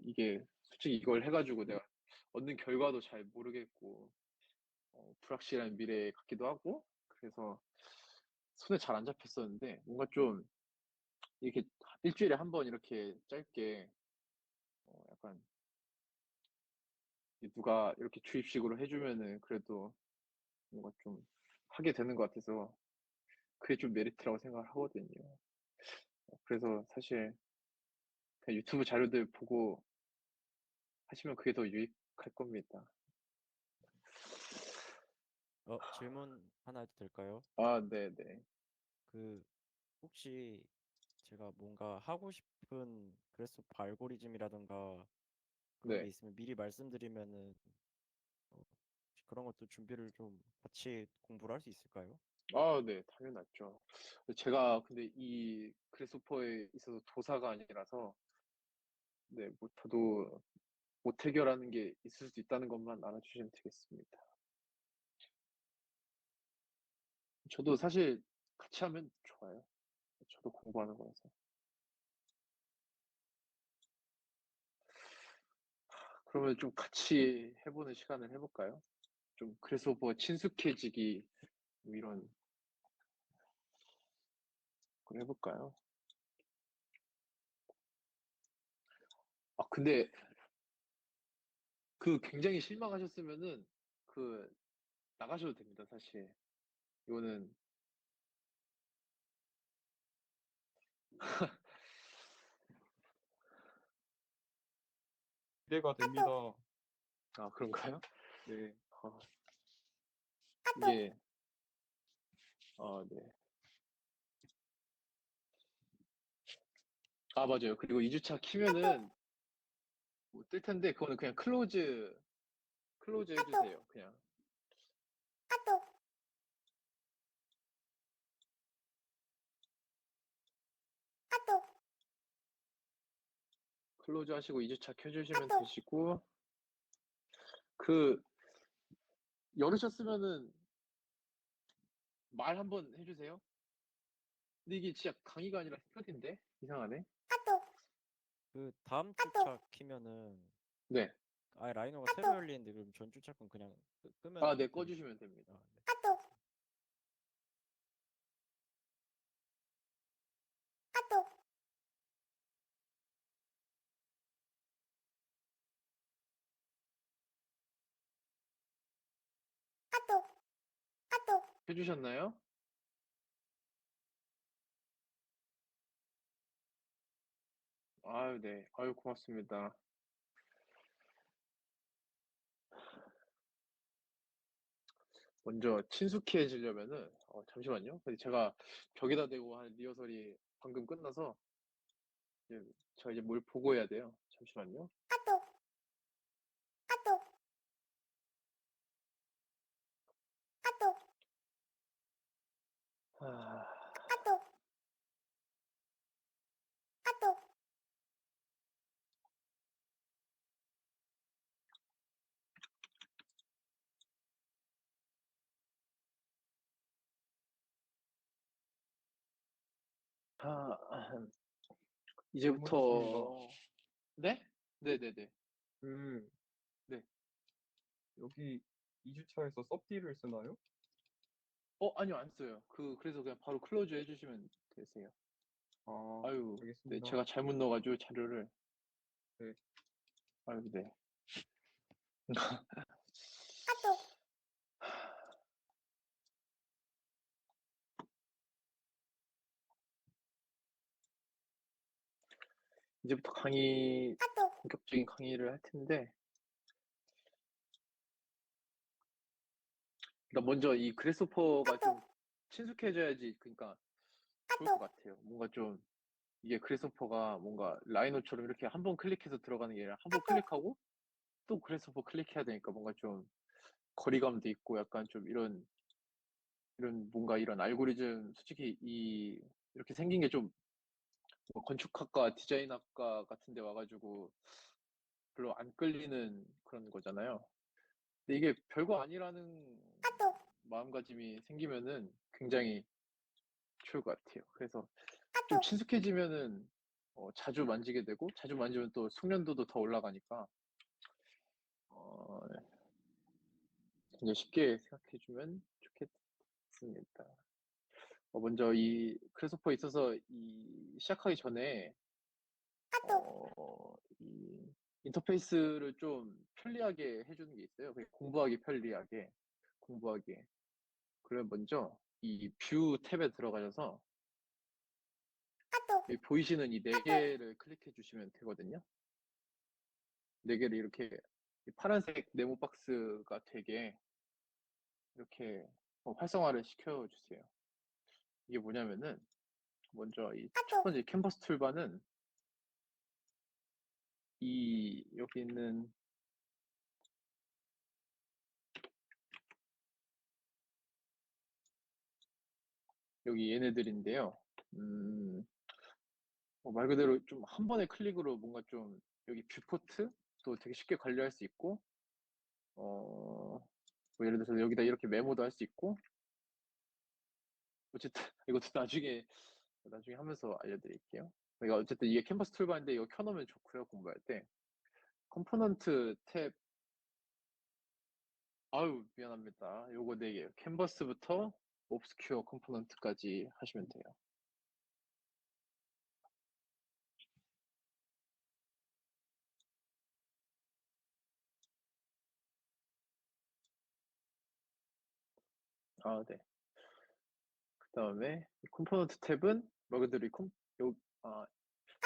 Speaker 1: 이게 솔직히 이걸 해가지고 내가 얻는 결과도 잘 모르겠고, 불확실한 미래 같기도 하고, 그래서 손에 잘 안 잡혔었는데, 뭔가 좀, 이렇게 일주일에 한 번 이렇게 짧게, 약간, 누가 이렇게 주입식으로 해주면은 그래도 뭔가 좀 하게 되는 것 같아서, 그게 좀 메리트라고 생각을 하거든요. 그래서 사실, 그냥 유튜브 자료들 보고 하시면 그게 더 유익할 겁니다.
Speaker 5: 질문 하나 해도 될까요?
Speaker 1: 아, 네네.
Speaker 5: 그 혹시 제가 뭔가 하고 싶은 그래스오프 알고리즘이라든가 그런 게
Speaker 1: 네.
Speaker 5: 있으면 미리 말씀드리면은 혹시 그런 것도 준비를 좀 같이 공부를 할 수 있을까요?
Speaker 1: 아, 네, 당연하죠. 제가 근데 이 그래스퍼에 있어서 도사가 아니라서, 네, 뭐 저도 못 해결하는 게 있을 수 있다는 것만 알아주시면 되겠습니다. 저도 사실 같이 하면 좋아요. 저도 공부하는 거라서. 그러면 좀 같이 해보는 시간을 해볼까요? 좀 그래서버 친숙해지기 뭐 이런 걸 해볼까요? 아, 근데 그 굉장히 실망하셨으면은 그 나가셔도 됩니다, 사실. 이거는
Speaker 2: 기대가 됩니다.
Speaker 1: 아, 그런가요?
Speaker 2: 네,
Speaker 1: 어, 이게 네. 아, 맞아요. 그리고 2주차 키면은 뭐 뜰 텐데 그거는 그냥 클로즈 해주세요. 그냥 클로즈 하시고 2주차 켜주시면 되시고 그 열으셨으면은 말 한번 해주세요. 근데 이게 진짜 강의가 아니라 스터디인데 이상하네.
Speaker 5: 그 다음 주차 키면은
Speaker 1: 네.
Speaker 5: 아예 라이너가 새로 열리는데 그럼 전 주차 건 그냥
Speaker 1: 아, 네,
Speaker 5: 끄면 됩니다.
Speaker 1: 꺼주시면 됩니다.
Speaker 5: 네.
Speaker 1: 해주셨나요? 아유, 네. 아유, 고맙습니다. 먼저 친숙해지려면은 잠시만요. 근데 제가 벽에다 대고 한 리허설이 방금 끝나서 이제 제가 이제 뭘 보고 해야 돼요. 잠시만요. 아, 아,
Speaker 2: 질문 있습니다.
Speaker 1: 이제부터 네? 네네네.
Speaker 2: 그
Speaker 1: 네.
Speaker 2: 여기 2주차에서 섭디를 쓰나요?
Speaker 1: 아니요, 안 써요. 그래서 그냥 바로 클로즈 해주시면 되세요.
Speaker 2: 아,
Speaker 1: 아유, 네,
Speaker 2: 알겠습니다.
Speaker 1: 제가 잘못 넣어가지고 자료를.
Speaker 2: 네.
Speaker 1: 아유, 네. 이제부터 본격적인 강의를 할 텐데, 일단 먼저 이 그래스호퍼가 좀 친숙해져야지, 그러니까 좋을 것 같아요. 뭔가 좀, 이게 그래스호퍼가 뭔가 라이노처럼 이렇게 한 번 클릭해서 들어가는 게 아니라 한 번 클릭하고 또 그래스호퍼 클릭해야 되니까 뭔가 좀 거리감도 있고 약간 좀 이런 뭔가 이런 알고리즘, 솔직히 이렇게 생긴 게 좀 건축학과, 디자인학과 같은 데 와가지고 별로 안 끌리는 그런 거잖아요. 근데 이게 별거 아니라는 마음가짐이 생기면은 굉장히 좋을 것 같아요. 그래서 좀 친숙해지면은 자주 만지게 되고 자주 만지면 또 숙련도도 더 올라가니까 어, 굉장히 쉽게 생각해주면 좋겠습니다. 먼저 이 크레소퍼에 있어서 시작하기 전에 이 인터페이스를 좀 편리하게 해주는 게 있어요. 공부하기 편리하게 공부하기에. 그러면 먼저 이 뷰 탭에 들어가셔서 여기 보이시는 이 네 개를 클릭해 주시면 되거든요. 네 개를 이렇게 이 파란색 네모 박스가 되게 이렇게 활성화를 시켜 주세요. 이게 뭐냐면은 먼저 이 첫 번째 캔버스 툴바는 여기 있는 여기 얘네들인데요. 말 그대로 좀 한 번의 클릭으로 뭔가 좀 여기 뷰포트도 되게 쉽게 관리할 수 있고, 뭐 예를 들어서 여기다 이렇게 메모도 할 수 있고, 어쨌든 이것도 나중에 하면서 알려드릴게요. 그러니까 어쨌든 이게 캔버스 툴바인데 이거 켜놓으면 좋고요, 공부할 때. 컴포넌트 탭, 아유, 미안합니다. 요거 4개. 캔버스부터 옵스큐어 컴포넌트까지 하시면 돼요. 아, 네. 그 다음에 컴포넌트 탭은 말 그대로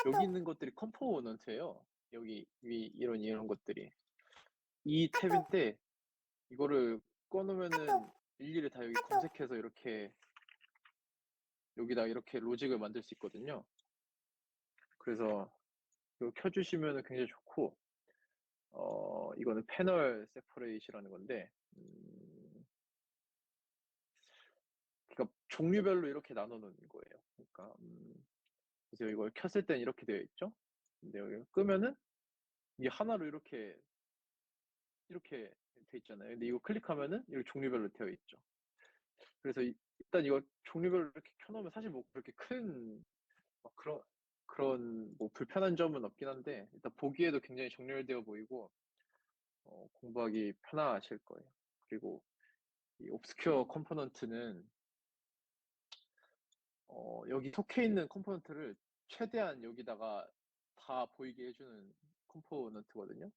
Speaker 1: 여기 있는 것들이 컴포넌트예요. 여기 이런 것들이 이 탭인데 이거를 꺼놓으면은 일일이 다 여기 검색해서 이렇게 여기다 이렇게 로직을 만들 수 있거든요. 그래서 이거 켜주시면은 굉장히 좋고 이거는 패널 세퍼레이시라는 건데 그러니까 종류별로 이렇게 나눠 놓는 거예요. 그러니까 그래서 이걸 켰을 땐 이렇게 되어 있죠. 근데 여기 끄면은 이게 하나로 이렇게 돼 있잖아요. 근데 이거 클릭하면은 여기 종류별로 되어 있죠. 그래서 일단 이거 종류별로 이렇게 켜놓으면 사실 뭐 그렇게 큰 막 그런 뭐 불편한 점은 없긴 한데 일단 보기에도 굉장히 정렬되어 보이고 공부하기 편하실 거예요. 그리고 이 옵스큐어 컴포넌트는 여기 속해 있는 컴포넌트를 최대한 여기다가 다 보이게 해주는 컴포넌트거든요.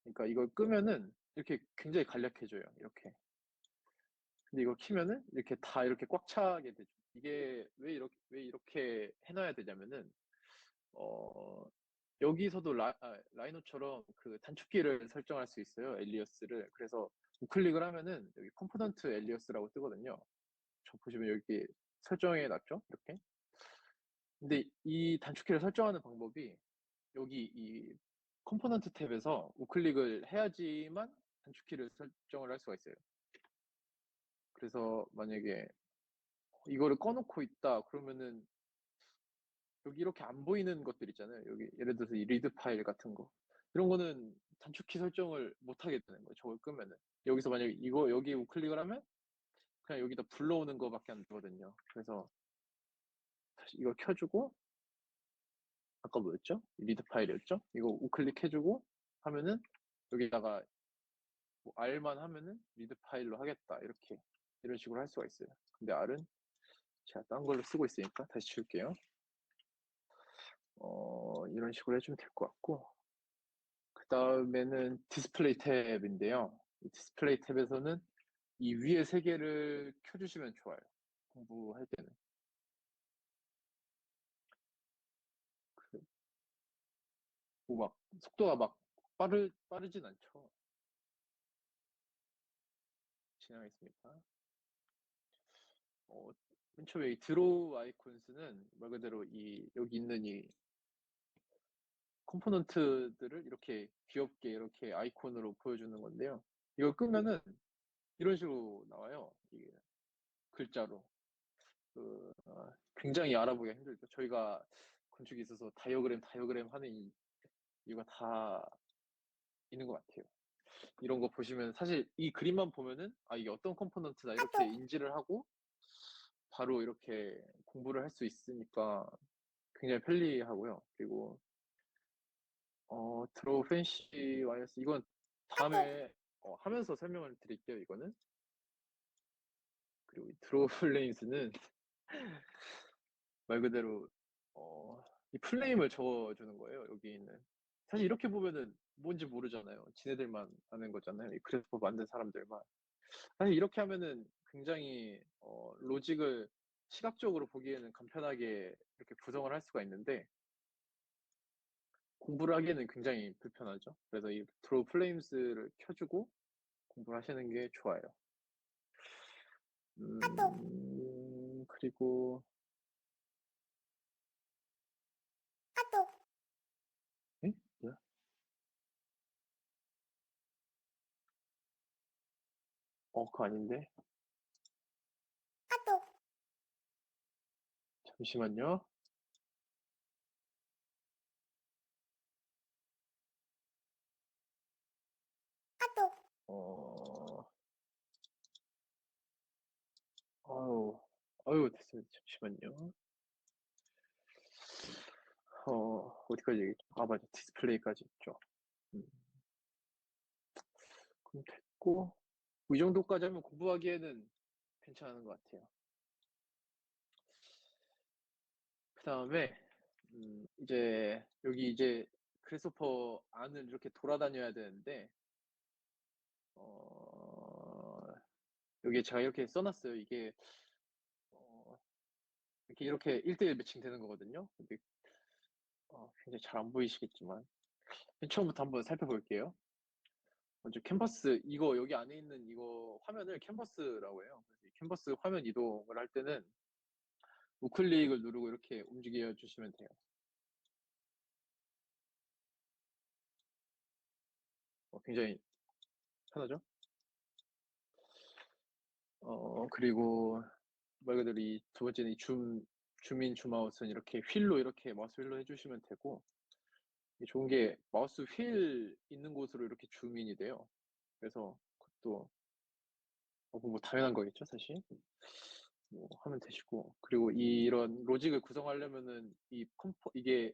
Speaker 1: 그러니까 이걸 끄면은 이렇게 굉장히 간략해져요. 이렇게. 근데 이걸 키면은 이렇게 다 이렇게 꽉 차게 되죠. 이게 왜 이렇게 해놔야 되냐면은 어, 여기서도 라이노처럼 그 단축키를 설정할 수 있어요. 엘리어스를. 그래서 우클릭을 하면은 여기 컴포넌트 엘리어스라고 뜨거든요. 저 보시면 여기 설정해 놨죠? 이렇게. 근데 이 단축키를 설정하는 방법이 여기 이 컴포넌트 탭에서 우클릭을 해야지만 단축키를 설정을 할 수가 있어요. 그래서 만약에 이거를 꺼놓고 있다 그러면은 여기 이렇게 안 보이는 것들 있잖아요. 여기 예를 들어서 이 리드 파일 같은 거 이런 거는 단축키 설정을 못 하게 되는 거예요. 저걸 끄면은 여기서 만약에 이거 여기 우클릭을 하면 그냥 여기다 불러오는 거밖에 안 되거든요. 그래서 다시 이걸 켜주고 아까 뭐였죠? 리드 파일이었죠? 이거 우클릭 해주고 하면은 여기다가 뭐 R만 하면은 리드 파일로 하겠다 이렇게 이런 식으로 할 수가 있어요. 근데 R은 제가 딴 걸로 쓰고 있으니까 다시 지울게요. 이런 식으로 해주면 될 것 같고, 그 다음에는 디스플레이 탭인데요. 이 디스플레이 탭에서는 이 위에 세 개를 켜주시면 좋아요. 공부할 때는. 뭐 속도가 막 빠르진 않죠. 진행하겠습니다. 맨 처음에 이 드로우 아이콘스는 말 그대로 여기 있는 이 컴포넌트들을 이렇게 귀엽게 이렇게 아이콘으로 보여주는 건데요. 이걸 끄면은 이런 식으로 나와요. 이게 글자로. 굉장히 알아보기가 힘들죠. 저희가 건축에 있어서 다이어그램 하는 이유가 다 있는 것 같아요. 이런 거 보시면 사실 이 그림만 보면은 이게 어떤 컴포넌트다 이렇게 인지를 하고 바로 이렇게 공부를 할 수 있으니까 굉장히 편리하고요. 그리고 드로우 팬시 와이어스 이건 다음에 하면서 설명을 드릴게요. 이거는. 그리고 이 드로우 플레임스는 말 그대로 이 플레임을 적어주는 거예요. 여기 있는. 사실 이렇게 보면은 뭔지 모르잖아요. 지네들만 아는 거잖아요. 이 그래프 만든 사람들만. 사실 이렇게 하면은 굉장히 로직을 시각적으로 보기에는 간편하게 이렇게 구성을 할 수가 있는데 공부를 하기에는 굉장히 불편하죠. 그래서 이 드로우 플레임스를 켜주고 공부를 하시는 게 좋아요. 그리고 에? 뭐야? 그거 아닌데? 잠시만요. 어, 됐어요. 잠시만요. 어디까지 얘기했죠? 맞아. 디스플레이까지 있죠. 음, 그럼 됐고, 이 정도까지 하면 공부하기에는 괜찮은 것 같아요. 그 다음에, 이제, 여기 이제, 크리스토퍼 안을 이렇게 돌아다녀야 되는데, 여기 제가 이렇게 써놨어요. 이게, 이렇게 1대1 매칭 되는 거거든요. 근데, 굉장히 잘 안 보이시겠지만. 맨 처음부터 한번 살펴볼게요. 먼저 캔버스, 이거 여기 안에 있는 이거 화면을 캔버스라고 해요. 그래서 이 캔버스 화면 이동을 할 때는 우클릭을 누르고 이렇게 움직여 주시면 돼요. 굉장히 편하죠? 그리고 말 그대로 이 두 번째는 이 줌인 줌아웃은 이렇게 휠로 이렇게 마우스 휠로 해주시면 되고, 이게 좋은 게 마우스 휠 있는 곳으로 이렇게 줌인이 돼요. 그래서 그것도 뭐 당연한 거겠죠, 사실. 뭐 하면 되시고, 그리고 이런 로직을 구성하려면은 이게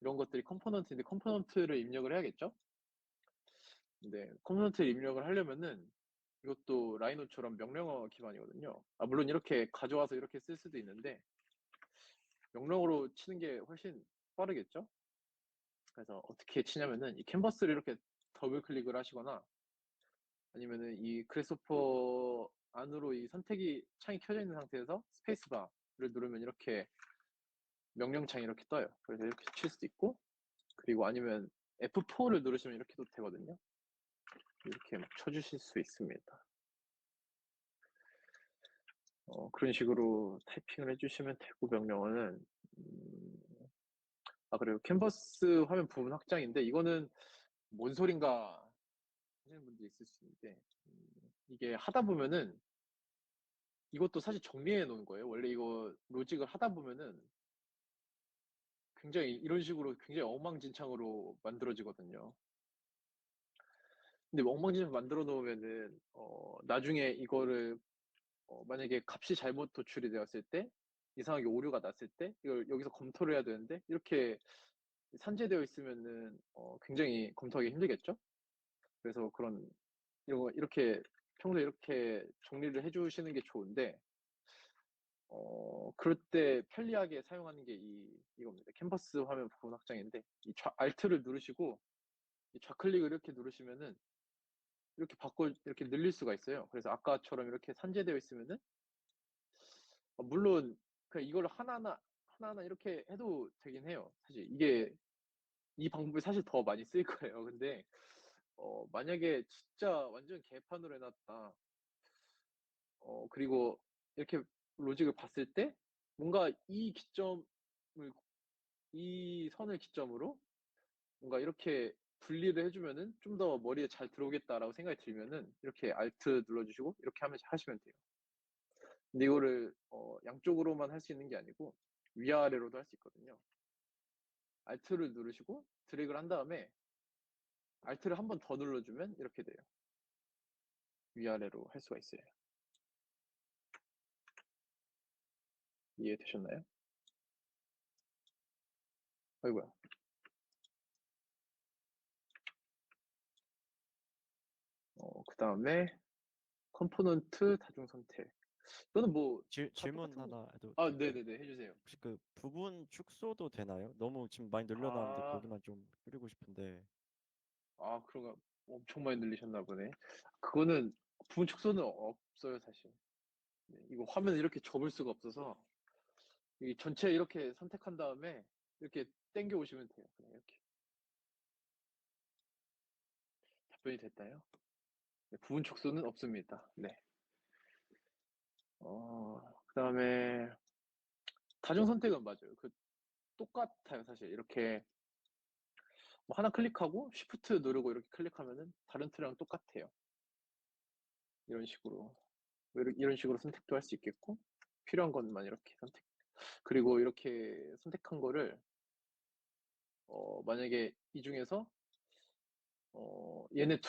Speaker 1: 이런 것들이 컴포넌트인데 컴포넌트를 입력을 해야겠죠? 근데 컴포넌트를 입력을 하려면은 이것도 라이노처럼 명령어 기반이거든요. 물론 이렇게 가져와서 이렇게 쓸 수도 있는데 명령어로 치는 게 훨씬 빠르겠죠? 그래서 어떻게 치냐면은 이 캔버스를 이렇게 더블 클릭을 하시거나 아니면은 이 그래스호퍼 안으로 이 선택이 창이 켜져 있는 상태에서 스페이스바를 누르면 이렇게 명령창이 이렇게 떠요. 그래서 이렇게 칠 수도 있고, 그리고 아니면 F4를 누르시면 이렇게도 되거든요. 이렇게 막 쳐주실 수 있습니다. 그런 식으로 타이핑을 해주시면 되고, 명령어는 그리고 캔버스 화면 부분 확장인데 이거는 뭔 소린가 하시는 분들이 있을 수 있는데 이게 하다 보면은 이것도 사실 정리해 놓은 거예요. 원래 이거 로직을 하다 보면은 굉장히 이런 식으로 굉장히 엉망진창으로 만들어지거든요. 근데 엉망진창 만들어 놓으면은 나중에 이거를 만약에 값이 잘못 도출이 되었을 때 이상하게 오류가 났을 때 이걸 여기서 검토를 해야 되는데 이렇게 산재되어 있으면은 굉장히 검토하기 힘들겠죠? 그래서 그런 이런 거 이렇게 평소에 이렇게 정리를 해주시는 게 좋은데 그럴 때 편리하게 사용하는 게 이겁니다. 캔버스 화면 부분 확장인데 이 Alt를 누르시고 이 좌클릭을 이렇게 누르시면은 이렇게 이렇게 늘릴 수가 있어요. 그래서 아까처럼 이렇게 산재되어 있으면은 물론 그냥 이걸 하나하나 이렇게 해도 되긴 해요. 사실 이게 이 방법이 사실 더 많이 쓰일 거예요. 근데 만약에 진짜 완전 개판으로 해놨다. 그리고 이렇게 로직을 봤을 때 뭔가 이 선을 기점으로 뭔가 이렇게 분리를 해주면은 좀 더 머리에 잘 들어오겠다라고 생각이 들면은 이렇게 Alt 눌러주시고 이렇게 하시면 돼요. 근데 이거를 양쪽으로만 할 수 있는 게 아니고 위아래로도 할 수 있거든요. Alt를 누르시고 드래그를 한 다음에 Alt를 한 번 더 눌러주면 이렇게 돼요. 위아래로 할 수가 있어요. 이해되셨나요? 아이고야. 그 다음에 컴포넌트 다중 선택. 또는 뭐 다
Speaker 5: 질문
Speaker 1: 똑같은 거.
Speaker 5: 하나 해도
Speaker 1: 아,
Speaker 5: 될까요?
Speaker 1: 네네네, 해주세요.
Speaker 5: 혹시 그 부분 축소도 되나요? 너무 지금 많이 늘려놨는데
Speaker 1: 아,
Speaker 5: 거기만 좀 줄이고 싶은데.
Speaker 1: 그런가. 엄청 많이 늘리셨나 보네. 그거는 부분 축소는 없어요, 사실. 네, 이거 화면을 이렇게 접을 수가 없어서 이 전체 이렇게 선택한 다음에 이렇게 당겨 오시면 돼요. 그냥 이렇게. 답변이 됐나요? 네, 부분 축소는 없습니다. 네. 그다음에 다중 선택은 맞아요. 똑같아요, 사실. 이렇게 뭐 하나 클릭하고 Shift 누르고 이렇게 클릭하면은 다른 틀이랑 똑같아요. 이런 식으로. 이런 식으로 선택도 할 수 있겠고 필요한 것만 이렇게 선택. 그리고 이렇게 선택한 거를 만약에 이 중에서 얘네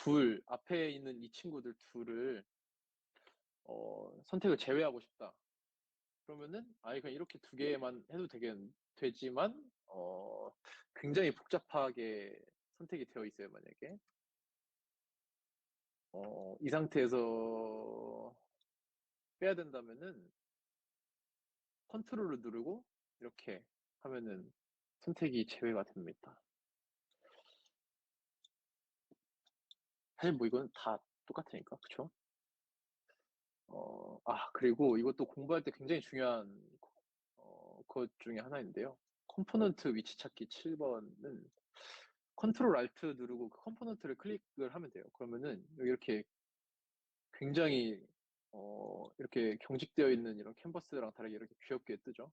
Speaker 1: 앞에 있는 이 친구들 둘을 선택을 제외하고 싶다. 그러면은 아예 그냥 이렇게 두 개만 해도 되지만 굉장히 복잡하게 선택이 되어 있어요. 만약에 이 상태에서 빼야 된다면은 컨트롤을 누르고 이렇게 하면은 선택이 제외가 됩니다. 사실 뭐 이건 다 똑같으니까, 그쵸? 그리고 이것도 공부할 때 굉장히 중요한 것 중에 하나인데요. 컴포넌트 위치 찾기 7번은 컨트롤 알트 누르고 그 컴포넌트를 클릭을 하면 돼요. 그러면은 여기 이렇게 굉장히 이렇게 경직되어 있는 이런 캔버스랑 다르게 이렇게 귀엽게 뜨죠.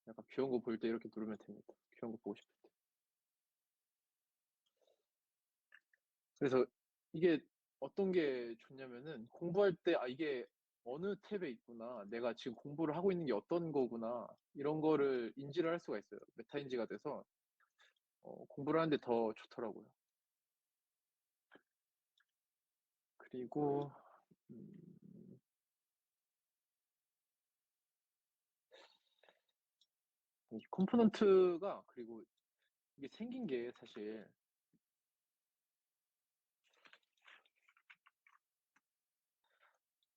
Speaker 1: 약간 귀여운 거 볼 때 이렇게 누르면 됩니다. 귀여운 거 보고 싶을 때. 그래서 이게 어떤 게 좋냐면은 공부할 때 이게 어느 탭에 있구나. 내가 지금 공부를 하고 있는 게 어떤 거구나. 이런 거를 인지를 할 수가 있어요. 메타 인지가 돼서 공부를 하는데 더 좋더라고요. 그리고 이 컴포넌트가 그리고 이게 생긴 게 사실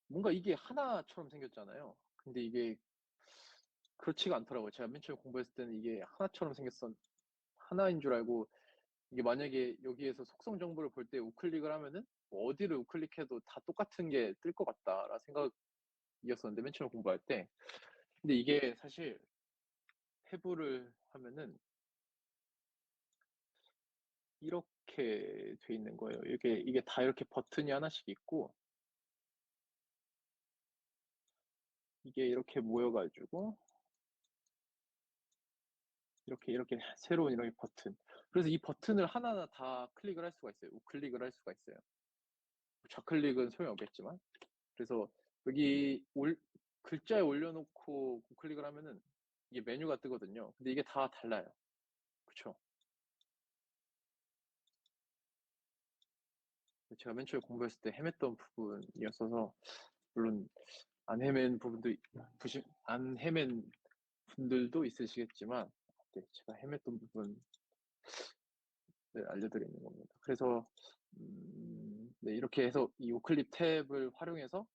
Speaker 1: 뭔가 이게 하나처럼 생겼잖아요. 근데 이게 그렇지가 않더라고요. 제가 맨 처음에 공부했을 때는 이게 하나인 줄 알고 이게 만약에 여기에서 속성 정보를 볼 때 우클릭을 하면은 뭐 어디를 우클릭해도 다 똑같은 게 뜰 것 같다라는 생각이었었는데 맨 처음에 공부할 때. 근데 이게 사실 태브를 하면은 이렇게 돼 있는 거예요. 이게 다 이렇게 버튼이 하나씩 있고 이게 이렇게 모여가지고 이렇게 새로운 이렇게 버튼. 그래서 이 버튼을 하나하나 다 클릭을 할 수가 있어요. 우클릭을 할 수가 있어요. 좌클릭은 소용없겠지만. 그래서 여기 글자에 올려놓고 우클릭을 하면은 이게 메뉴가 뜨거든요. 근데 이게 다 달라요. 그쵸? 제가 맨 처음에 공부했을 때 헤맸던 부분이었어서 물론 안 헤맨 분들도 있으시겠지만 네, 제가 헤맸던 부분을 알려드리는 겁니다. 그래서 네, 이렇게 해서 이 우클립 탭을 활용해서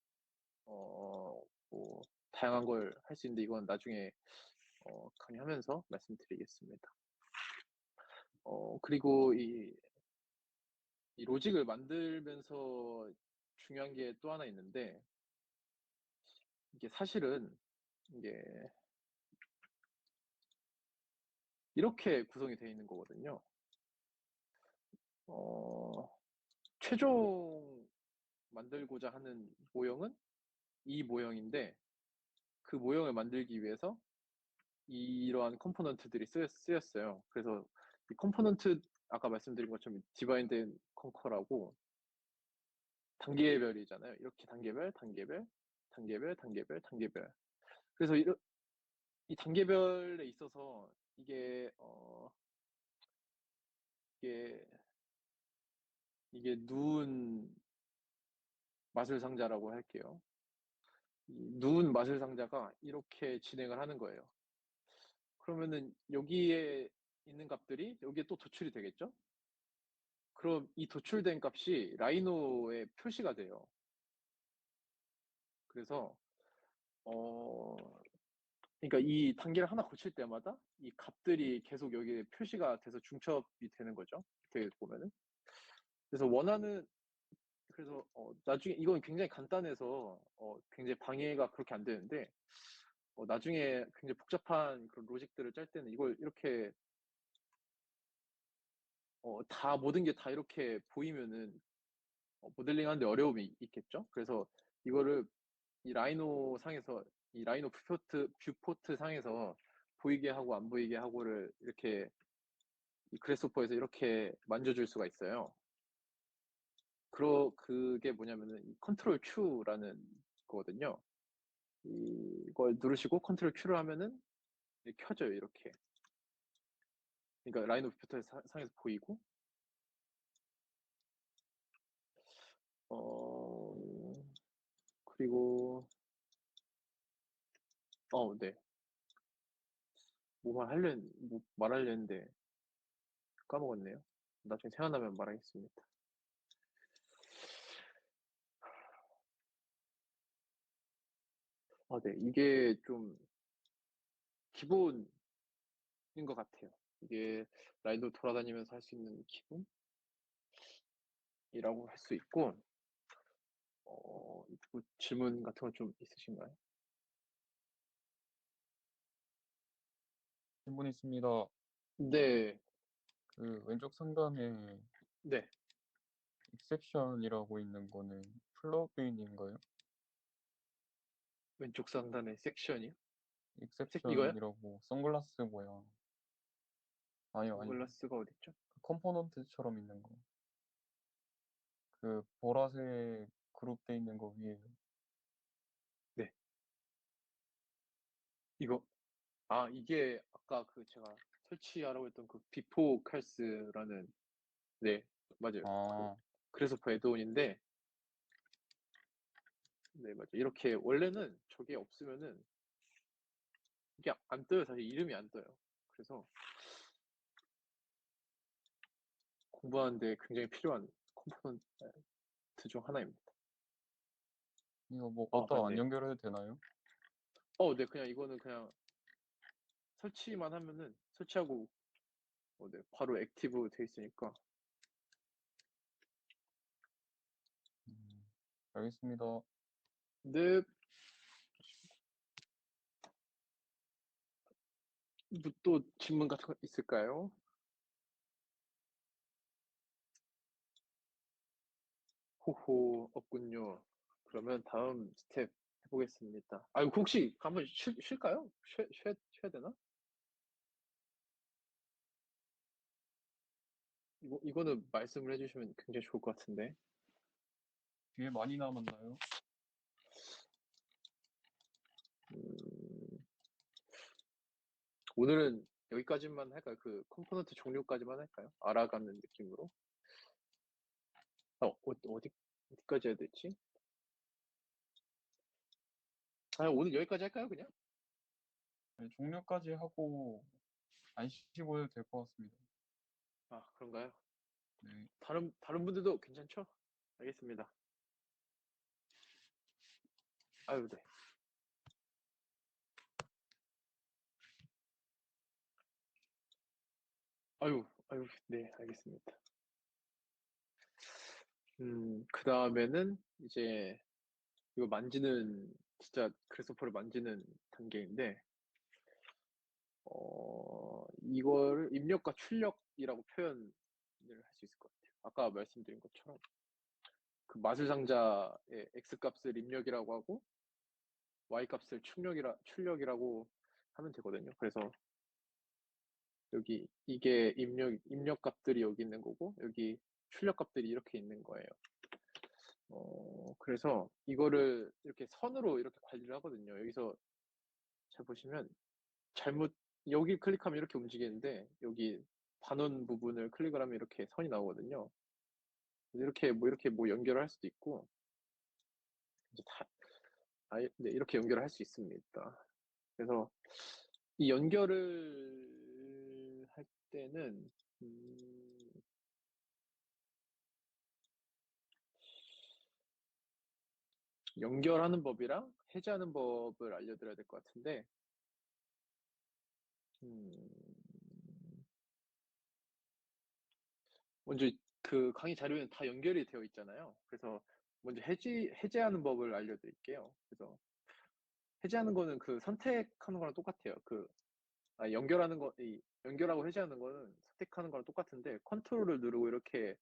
Speaker 1: 뭐 다양한 걸 할 수 있는데 이건 나중에 강의하면서 말씀드리겠습니다. 그리고 이 로직을 만들면서 중요한 게 또 하나 있는데 이게 사실은 이게 이렇게 구성이 되어 있는 거거든요. 최종 만들고자 하는 모형은 이 모형인데 그 모형을 만들기 위해서 이러한 컴포넌트들이 쓰였어요. 그래서 이 컴포넌트 아까 말씀드린 것처럼 디바인드 앤 컨커라고 단계별이잖아요. 이렇게 단계별, 단계별, 단계별, 단계별, 단계별. 그래서 이 단계별에 있어서 이게 이게 이게 누운 마술 상자라고 할게요. 이 누운 마술 상자가 이렇게 진행을 하는 거예요. 그러면은 여기에 있는 값들이 여기에 또 도출이 되겠죠? 그럼 이 도출된 값이 라이노에 표시가 돼요. 그래서 어 그러니까 이 단계를 하나 고칠 때마다 이 값들이 계속 여기에 표시가 돼서 중첩이 되는 거죠. 어떻게 보면은. 그래서 그래서 나중에 이건 굉장히 간단해서 굉장히 방해가 그렇게 안 되는데 나중에 굉장히 복잡한 그런 로직들을 짤 때는 이걸 이렇게 다 모든 게 다 이렇게 보이면은 모델링 하는데 어려움이 있겠죠. 그래서 이거를 이 라이노 상에서 이 라이노 뷰포트 상에서 보이게 하고 안 보이게 하고를 이렇게 이 그래스호퍼에서 이렇게 만져줄 수가 있어요. 그게 뭐냐면은 이 컨트롤 Q라는 거거든요. 이걸 누르시고 컨트롤 Q를 하면은 이렇게 켜져요. 이렇게. 그러니까 라이노 뷰포트 상에서 보이고 어 그리고 네. 뭐 말하려 했는데 까먹었네요. 나중에 생각나면 말하겠습니다. 네. 이게 좀 기본인 것 같아요. 이게 라이도 돌아다니면서 할 수 있는 기본이라고 할 수 있고, 뭐 질문 같은 거 좀 있으신가요?
Speaker 2: 질문 있습니다.
Speaker 1: 네,
Speaker 2: 그 왼쪽 상단에
Speaker 1: 네.
Speaker 2: exception이라고 있는 거는 플러그인인가요?
Speaker 1: 왼쪽 상단에 섹션이요? 이거요?
Speaker 2: exception이라고 선글라스 모양. 아니요.
Speaker 1: 선글라스가 어딨죠?
Speaker 2: 그 컴포넌트처럼 있는 거. 그 보라색 그룹돼 있는 거 위에.
Speaker 1: 네. 이거, 이게 아까 그 제가 설치하라고 했던 그 비포 칼스라는, 네, 맞아요.
Speaker 2: 아,
Speaker 1: 그래서퍼 애드온인데, 네, 맞아요. 이렇게 원래는 저게 없으면은 이게 안 떠요. 사실 이름이 안 떠요. 그래서 공부하는데 굉장히 필요한 컴포넌트 중 하나입니다.
Speaker 2: 이거 뭐 어디다 안
Speaker 1: 맞네.
Speaker 2: 연결해도 되나요?
Speaker 1: 네, 그냥 이거는 그냥 설치만 하면은 설치하고 네, 바로 액티브 돼 있으니까.
Speaker 2: 알겠습니다.
Speaker 1: 네, 또 질문 같은 거 있을까요? 호호, 없군요. 그러면 다음 스텝 해보겠습니다. 혹시 한번 쉴까요? 쉬어야 되나? 이거는 말씀을 해주시면 굉장히 좋을 것 같은데.
Speaker 2: 뒤에 많이 남았나요?
Speaker 1: 음, 오늘은 여기까지만 할까요? 그 컴포넌트 종류까지만 할까요? 알아가는 느낌으로. 어디까지 해야 되지? 오늘 여기까지 할까요, 그냥?
Speaker 2: 네, 종료까지 하고 안 쉬고 해도 될 것 같습니다.
Speaker 1: 아, 그런가요?
Speaker 2: 네.
Speaker 1: 다른 분들도 괜찮죠? 알겠습니다. 아유, 네. 아유, 네, 알겠습니다. 그 다음에는 이제 이거 만지는, 진짜 그래서퍼를 만지는 단계인데, 이거를 입력과 출력이라고 표현을 할 수 있을 것 같아요. 아까 말씀드린 것처럼 그 마술상자의 x 값을 입력이라고 하고 y 값을 출력이라고 하면 되거든요. 그래서 여기 이게 입력 값들이 여기 있는 거고 여기 출력 값들이 이렇게 있는 거예요. 그래서 이거를 이렇게 선으로 이렇게 관리를 하거든요. 여기서 잘 보시면 잘못 여기 클릭하면 이렇게 움직이는데 여기 반원 부분을 클릭을 하면 이렇게 선이 나오거든요. 이렇게 뭐 연결을 할 수도 있고 이제 네, 이렇게 연결을 할 수 있습니다. 그래서 이 연결을 할 때는 연결하는 법이랑 해제하는 법을 알려드려야 될 것 같은데 먼저 그 강의 자료에는 다 연결이 되어 있잖아요. 그래서 먼저 해제하는 법을 알려드릴게요. 그래서 해제하는 거는 그 선택하는 거랑 똑같아요. 연결하고 해제하는 거는 선택하는 거랑 똑같은데 컨트롤을 누르고 이렇게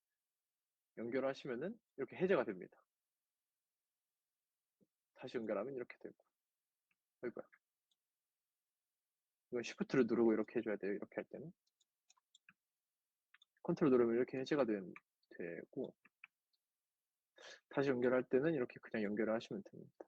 Speaker 1: 연결하시면은 이렇게 해제가 됩니다. 다시 연결하면 이렇게 되고. 이거야. 이건 시프트를 누르고 이렇게 해줘야 돼요. 이렇게 할 때는. 컨트롤 누르면 이렇게 해제가 되고 다시 연결할 때는 이렇게 그냥 연결을 하시면 됩니다.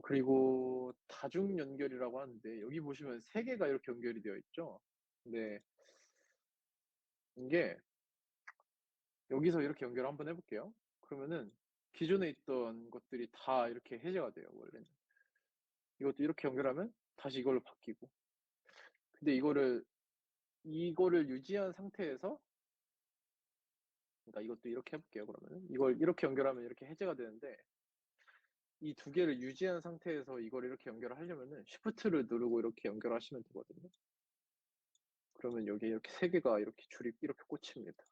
Speaker 1: 그리고 다중 연결이라고 하는데 여기 보시면 세 개가 이렇게 연결이 되어 있죠. 근데 이게 여기서 이렇게 연결 한번 해볼게요. 그러면은 기존에 있던 것들이 다 이렇게 해제가 돼요. 원래는 이것도 이렇게 연결하면 다시 이걸로 바뀌고. 근데 이거를 유지한 상태에서 그러니까 이것도 이렇게 해볼게요. 그러면은 이걸 이렇게 연결하면 이렇게 해제가 되는데 이 두 개를 유지한 상태에서 이걸 이렇게 연결을 하려면은 Shift를 누르고 이렇게 연결하시면 되거든요. 그러면 여기 이렇게 세 개가 이렇게 줄이 이렇게 꽂힙니다.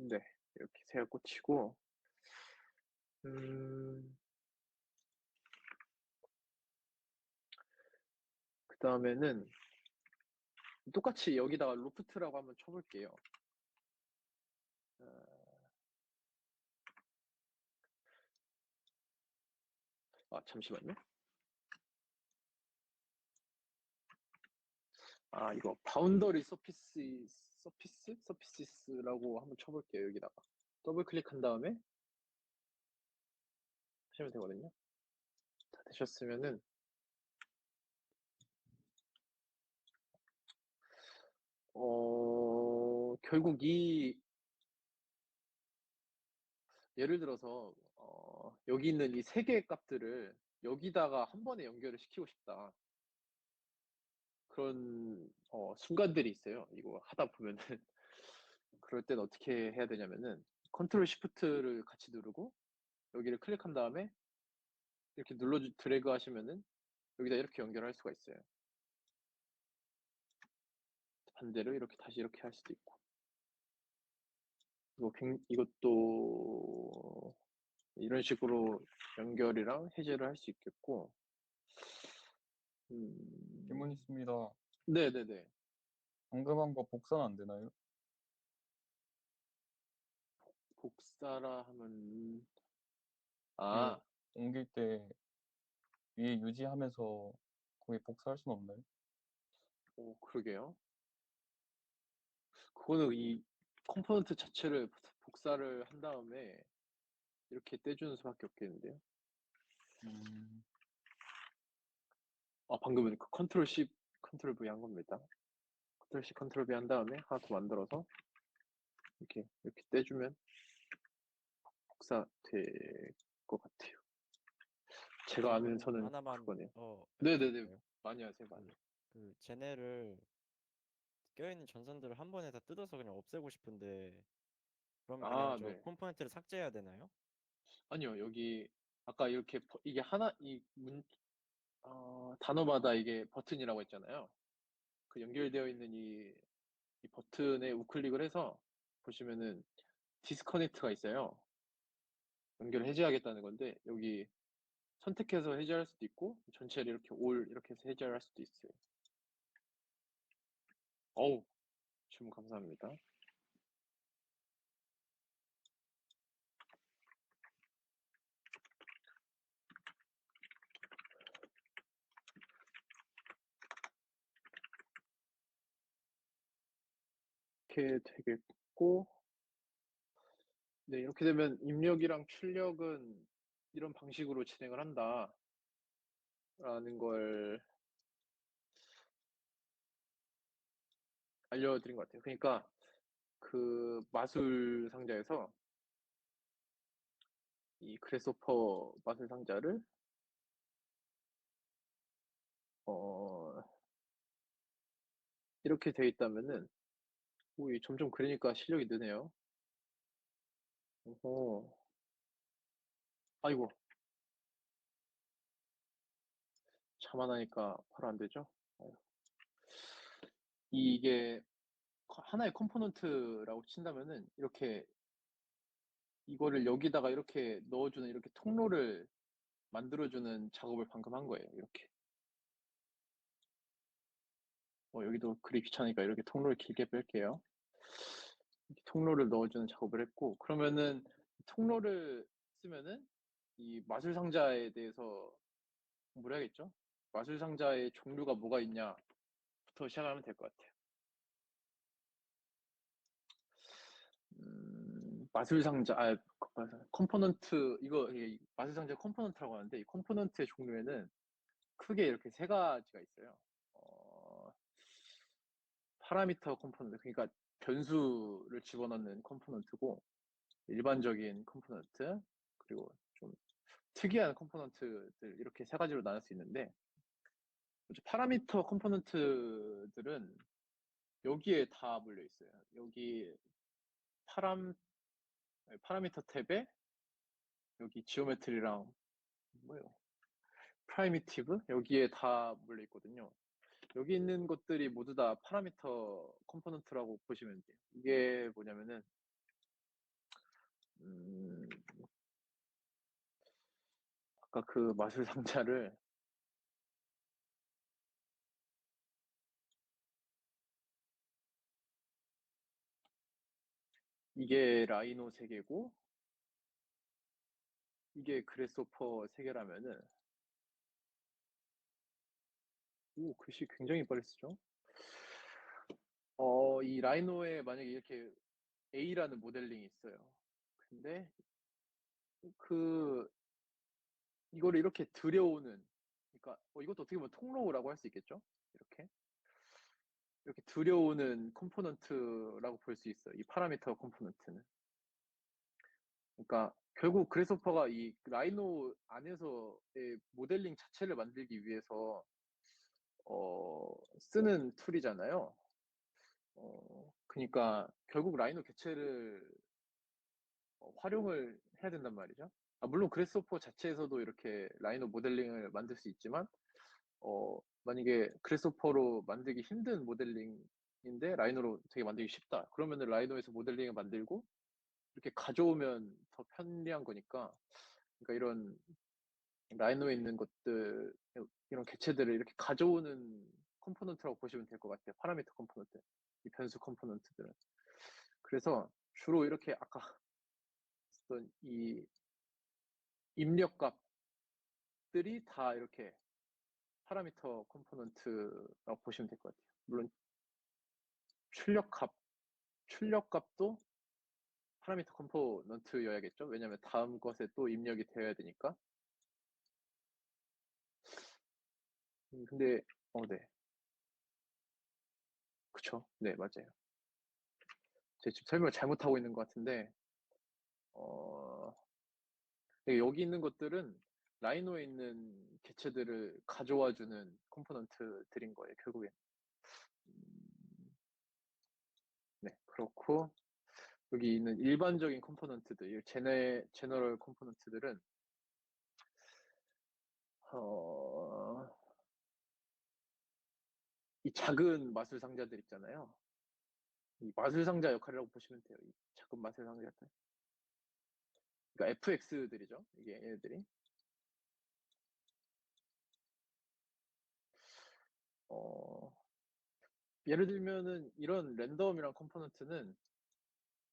Speaker 1: 네, 이렇게 세 개가 꽂히고 그 다음에는 똑같이 여기다가 로프트라고 한번 쳐볼게요. 잠시만요. 이거 바운더리 서피스라고 한번 쳐볼게요. 여기다가 더블 클릭한 다음에 하시면 되거든요. 다 되셨으면은 결국 예를 들어서 여기 있는 이 세 개의 값들을 여기다가 한 번에 연결을 시키고 싶다. 그런 순간들이 있어요. 이거 하다 보면은 그럴 땐 어떻게 해야 되냐면은 컨트롤 시프트를 같이 누르고 여기를 클릭한 다음에 이렇게 드래그 하시면은 여기다 이렇게 연결할 수가 있어요. 반대로 이렇게 다시 이렇게 할 수도 있고. 이것도 이런 식으로 연결이랑 해제를 할 수 있겠고.
Speaker 2: 질문 있습니다.
Speaker 1: 네네네.
Speaker 2: 방금 한 거 복사는 안 되나요?
Speaker 1: 복사라 하면
Speaker 2: 그 옮길 때 위에 유지하면서 거기 복사할 수는 없나요?
Speaker 1: 그러게요. 그거는 이 컴포넌트 자체를 복사를 한 다음에 이렇게 떼주는 수밖에 없겠는데요. 방금은 그 컨트롤 C, 컨트롤 V 한 겁니다. 컨트롤 C, 컨트롤 V 한 다음에 하나 더 만들어서 이렇게 떼주면 복사될 것 같아요. 제가 아는 선은
Speaker 5: 하나만
Speaker 1: 그거네요.
Speaker 5: 더
Speaker 1: 네네네.
Speaker 5: 여쭤볼까요?
Speaker 1: 많이 하세요, 많이.
Speaker 5: 그 쟤네를 껴있는 전선들을 한 번에 다 뜯어서 그냥 없애고 싶은데 그럼 그냥
Speaker 1: 아,
Speaker 5: 저
Speaker 1: 네.
Speaker 5: 컴포넌트를 삭제해야 되나요?
Speaker 1: 아니요, 여기 아까 이렇게 이게 하나 단어마다 이게 버튼이라고 했잖아요. 그 연결되어 있는 이 버튼에 우클릭을 해서 보시면은 디스커넥트가 있어요. 연결을 해제하겠다는 건데 여기 선택해서 해제할 수도 있고 전체를 이렇게 올 이렇게 해서 해제할 수도 있어요. 어우, 주문 감사합니다. 이렇게 되겠고, 네, 이렇게 되면 입력이랑 출력은 이런 방식으로 진행을 한다라는 걸 알려드린 것 같아요. 그러니까 그 마술 상자에서 이 그래스호퍼 마술 상자를 어, 이렇게 돼 있다면은 점점 그리니까 실력이 느네요. 오, 아이고, 자만하니까 바로 안 되죠? 아유. 이게 하나의 컴포넌트라고 친다면은 이렇게 이거를 여기다가 이렇게 넣어주는 이렇게 통로를 만들어주는 작업을 방금 한 거예요. 이렇게. 여기도 그리 귀찮으니까 이렇게 통로를 길게 뺄게요. 이렇게 통로를 넣어주는 작업을 했고, 그러면은 통로를 쓰면은 이 마술 상자에 대해서 공부를 해야겠죠? 마술 상자의 종류가 뭐가 있냐부터 시작하면 될 것 같아요. 마술 상자, 컴포넌트, 이게 마술 상자 컴포넌트라고 하는데, 이 컴포넌트의 종류에는 크게 이렇게 세 가지가 있어요. 파라미터 컴포넌트, 그러니까 변수를 집어넣는 컴포넌트고, 일반적인 컴포넌트, 그리고 좀 특이한 컴포넌트들, 이렇게 세 가지로 나눌 수 있는데, 파라미터 컴포넌트들은 여기에 다 몰려 있어요. 여기 파라미터 탭에 여기 지오메트리랑 뭐예요? 프라이미티브 여기에 다 몰려 있거든요. 여기 있는 것들이 모두 다 파라미터 컴포넌트라고 보시면 돼요. 이게 뭐냐면은 음, 아까 그 마술 상자를 이게 라이노 3개고 이게 그래스호퍼 3개라면은 글씨 굉장히 빨리 쓰죠. 이 라이노에 만약에 이렇게 A라는 모델링이 있어요. 근데 그 이거를 이렇게 들여오는 그러니까 이것도 어떻게 보면 통로라고 할 수 있겠죠? 이렇게 들여오는 컴포넌트라고 볼 수 있어요. 이 파라미터 컴포넌트는. 그러니까 결국 그래스호퍼가 이 라이노 안에서의 모델링 자체를 만들기 위해서 쓰는 툴이잖아요. 그러니까 결국 라이노 개체를 활용을 해야 된단 말이죠. 물론 그래스호퍼 자체에서도 이렇게 라이노 모델링을 만들 수 있지만 만약에 그래스호퍼로 만들기 힘든 모델링인데 라이노로 되게 만들기 쉽다. 그러면은 라이노에서 모델링을 만들고 이렇게 가져오면 더 편리한 거니까. 그러니까 이런 라이노에 있는 것들, 이런 개체들을 이렇게 가져오는 컴포넌트라고 보시면 될 것 같아요. 파라미터 컴포넌트, 이 변수 컴포넌트들은. 그래서 주로 이렇게 아까 썼던 이 입력 값들이 다 이렇게 파라미터 컴포넌트라고 보시면 될 것 같아요. 물론 출력 값도 파라미터 컴포넌트여야겠죠. 왜냐하면 다음 것에 또 입력이 되어야 되니까. 근데 네, 그쵸. 네, 맞아요. 제가 지금 설명을 잘못하고 있는 것 같은데, 어, 여기 있는 것들은 라이노에 있는 개체들을 가져와주는 컴포넌트들인 거예요, 결국엔. 네, 그렇고, 여기 있는 일반적인 컴포넌트들, 제너럴 컴포넌트들은, 이 작은 마술 상자들 있잖아요. 이 마술 상자 역할이라고 보시면 돼요. 이 작은 마술 상자들. 그러니까 FX들이죠. 이게 얘네들이. 예를 들면은 이런 랜덤이란 컴포넌트는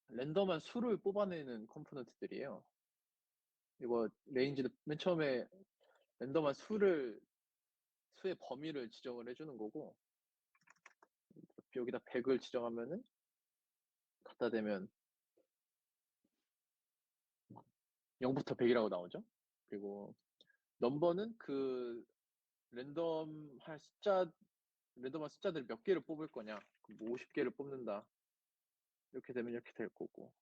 Speaker 1: 랜덤한 수를 뽑아내는 컴포넌트들이에요. 이거 레인지도 맨 처음에 랜덤한 수의 범위를 지정을 해주는 거고, 여기다 100을 지정하면은 갖다 대면 0부터 100이라고 나오죠. 그리고 넘버는 그 랜덤한 숫자들 몇 개를 뽑을 거냐. 뭐 50개를 뽑는다. 이렇게 되면 이렇게 될 거고.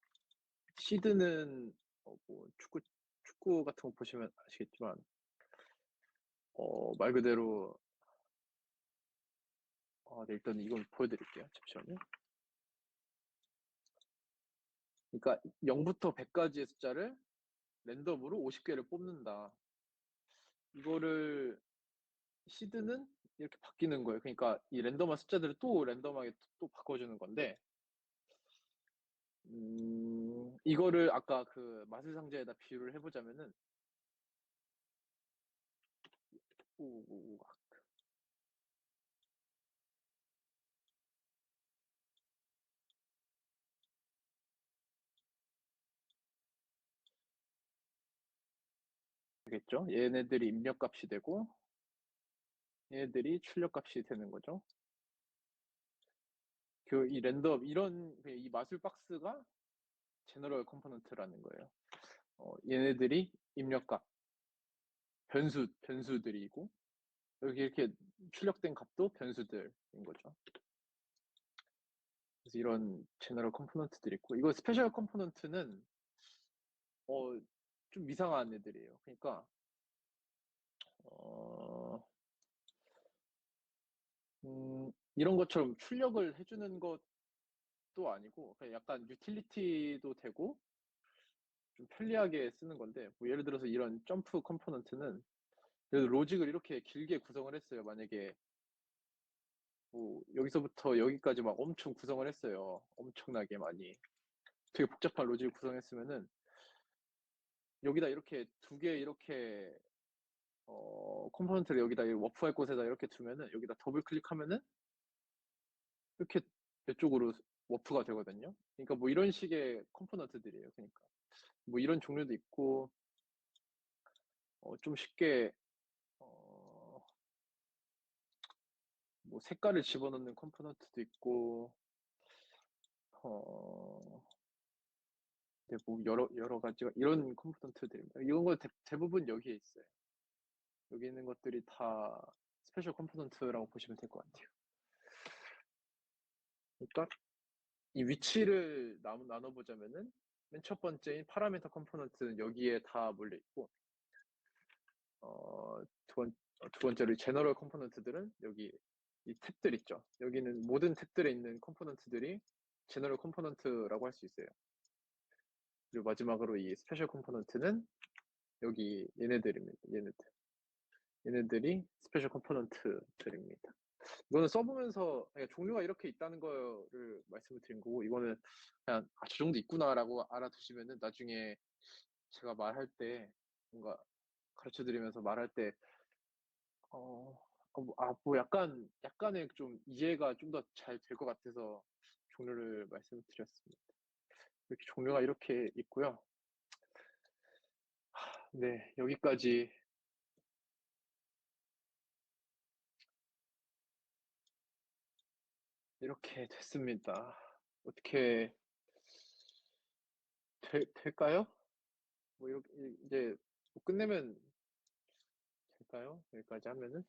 Speaker 1: 시드는 뭐 축구 같은 거 보시면 아시겠지만 말 그대로 네, 일단 이건 보여드릴게요. 잠시만요. 그러니까 0부터 100까지의 숫자를 랜덤으로 50개를 뽑는다. 이거를 시드는 이렇게 바뀌는 거예요. 그러니까 이 랜덤한 숫자들을 또 랜덤하게 또 바꿔주는 건데, 이거를 아까 그 마술 상자에다 비유를 해보자면은, 오, 알겠죠? 얘네들이 입력값이 되고, 얘네들이 출력값이 되는 거죠. 이 랜덤, 이 마술 박스가 제너럴 컴포넌트라는 거예요. 얘네들이 입력값, 변수들이고, 여기 이렇게 출력된 값도 변수들인 거죠. 그래서 이런 제너럴 컴포넌트들이 있고, 이거 스페셜 컴포넌트는 좀 이상한 애들이에요. 그러니까 이런 것처럼 출력을 해주는 것도 아니고 그냥 약간 유틸리티도 되고 좀 편리하게 쓰는 건데, 뭐 예를 들어서 이런 점프 컴포넌트는 그래도 로직을 이렇게 길게 구성을 했어요. 만약에 뭐 여기서부터 여기까지 막 엄청 구성을 했어요. 엄청나게 많이 되게 복잡한 로직을 구성했으면은 여기다 이렇게 두 개 이렇게 컴포넌트를 여기다 워프할 곳에다 이렇게 두면은 여기다 더블 클릭하면은 이렇게 이쪽으로 워프가 되거든요. 그러니까 뭐 이런 식의 컴포넌트들이에요. 그러니까 뭐 이런 종류도 있고 좀 쉽게 뭐 색깔을 집어넣는 컴포넌트도 있고 네, 뭐 여러 가지가 이런 컴포넌트들입니다. 이런 거 대부분 여기에 있어요. 여기 있는 것들이 다 스페셜 컴포넌트라고 보시면 될 것 같아요. 그러니까 이 위치를 나눠보자면은 맨 첫 번째인 파라미터 컴포넌트는 여기에 다 몰려 있고, 두 번째로 제너럴 컴포넌트들은 여기 이 탭들 있죠. 여기는 모든 탭들에 있는 컴포넌트들이 제너럴 컴포넌트라고 할 수 있어요. 그리고 마지막으로 이 스페셜 컴포넌트는 여기 얘네들입니다. 얘네들이 스페셜 컴포넌트들입니다. 이거는 써보면서 그냥 종류가 이렇게 있다는 거를 말씀을 드린 거고, 이거는 그냥 저 정도 있구나라고 알아두시면은 나중에 제가 말할 때 뭔가 가르쳐 드리면서 말할 때 뭐 약간의 좀 이해가 좀 더 잘 될 것 같아서 종류를 말씀을 드렸습니다. 이렇게 종류가 이렇게 있고요. 네, 여기까지 이렇게 됐습니다. 어떻게 될까요? 뭐 이렇게 이제 뭐 끝내면 될까요? 여기까지 하면은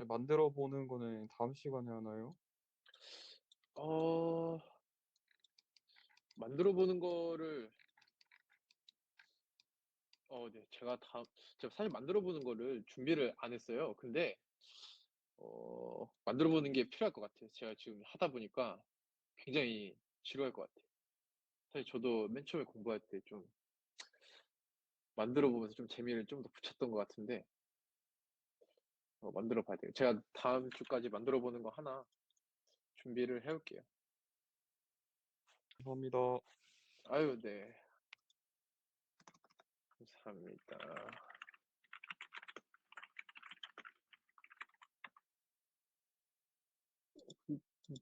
Speaker 2: 만들어 보는 거는 다음 시간에 하나요?
Speaker 1: 어, 만들어 보는 거를 네. 제가 사실 만들어 보는 거를 준비를 안 했어요. 근데 만들어 보는 게 필요할 것 같아요. 제가 지금 하다 보니까 굉장히 지루할 것 같아요. 사실 저도 맨 처음에 공부할 때 좀 만들어 보면서 좀 재미를 좀 더 붙였던 것 같은데 만들어 봐야 돼요. 제가 다음 주까지 만들어 보는 거 하나 준비를 해 올게요.
Speaker 2: 감사합니다.
Speaker 1: 아유 네. 감사합니다.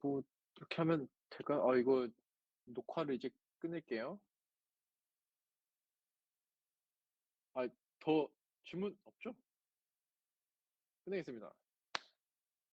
Speaker 1: 뭐 이렇게 하면 될까요? 이거 녹화를 이제 끊을게요. 더 질문 없죠? 끝내겠습니다.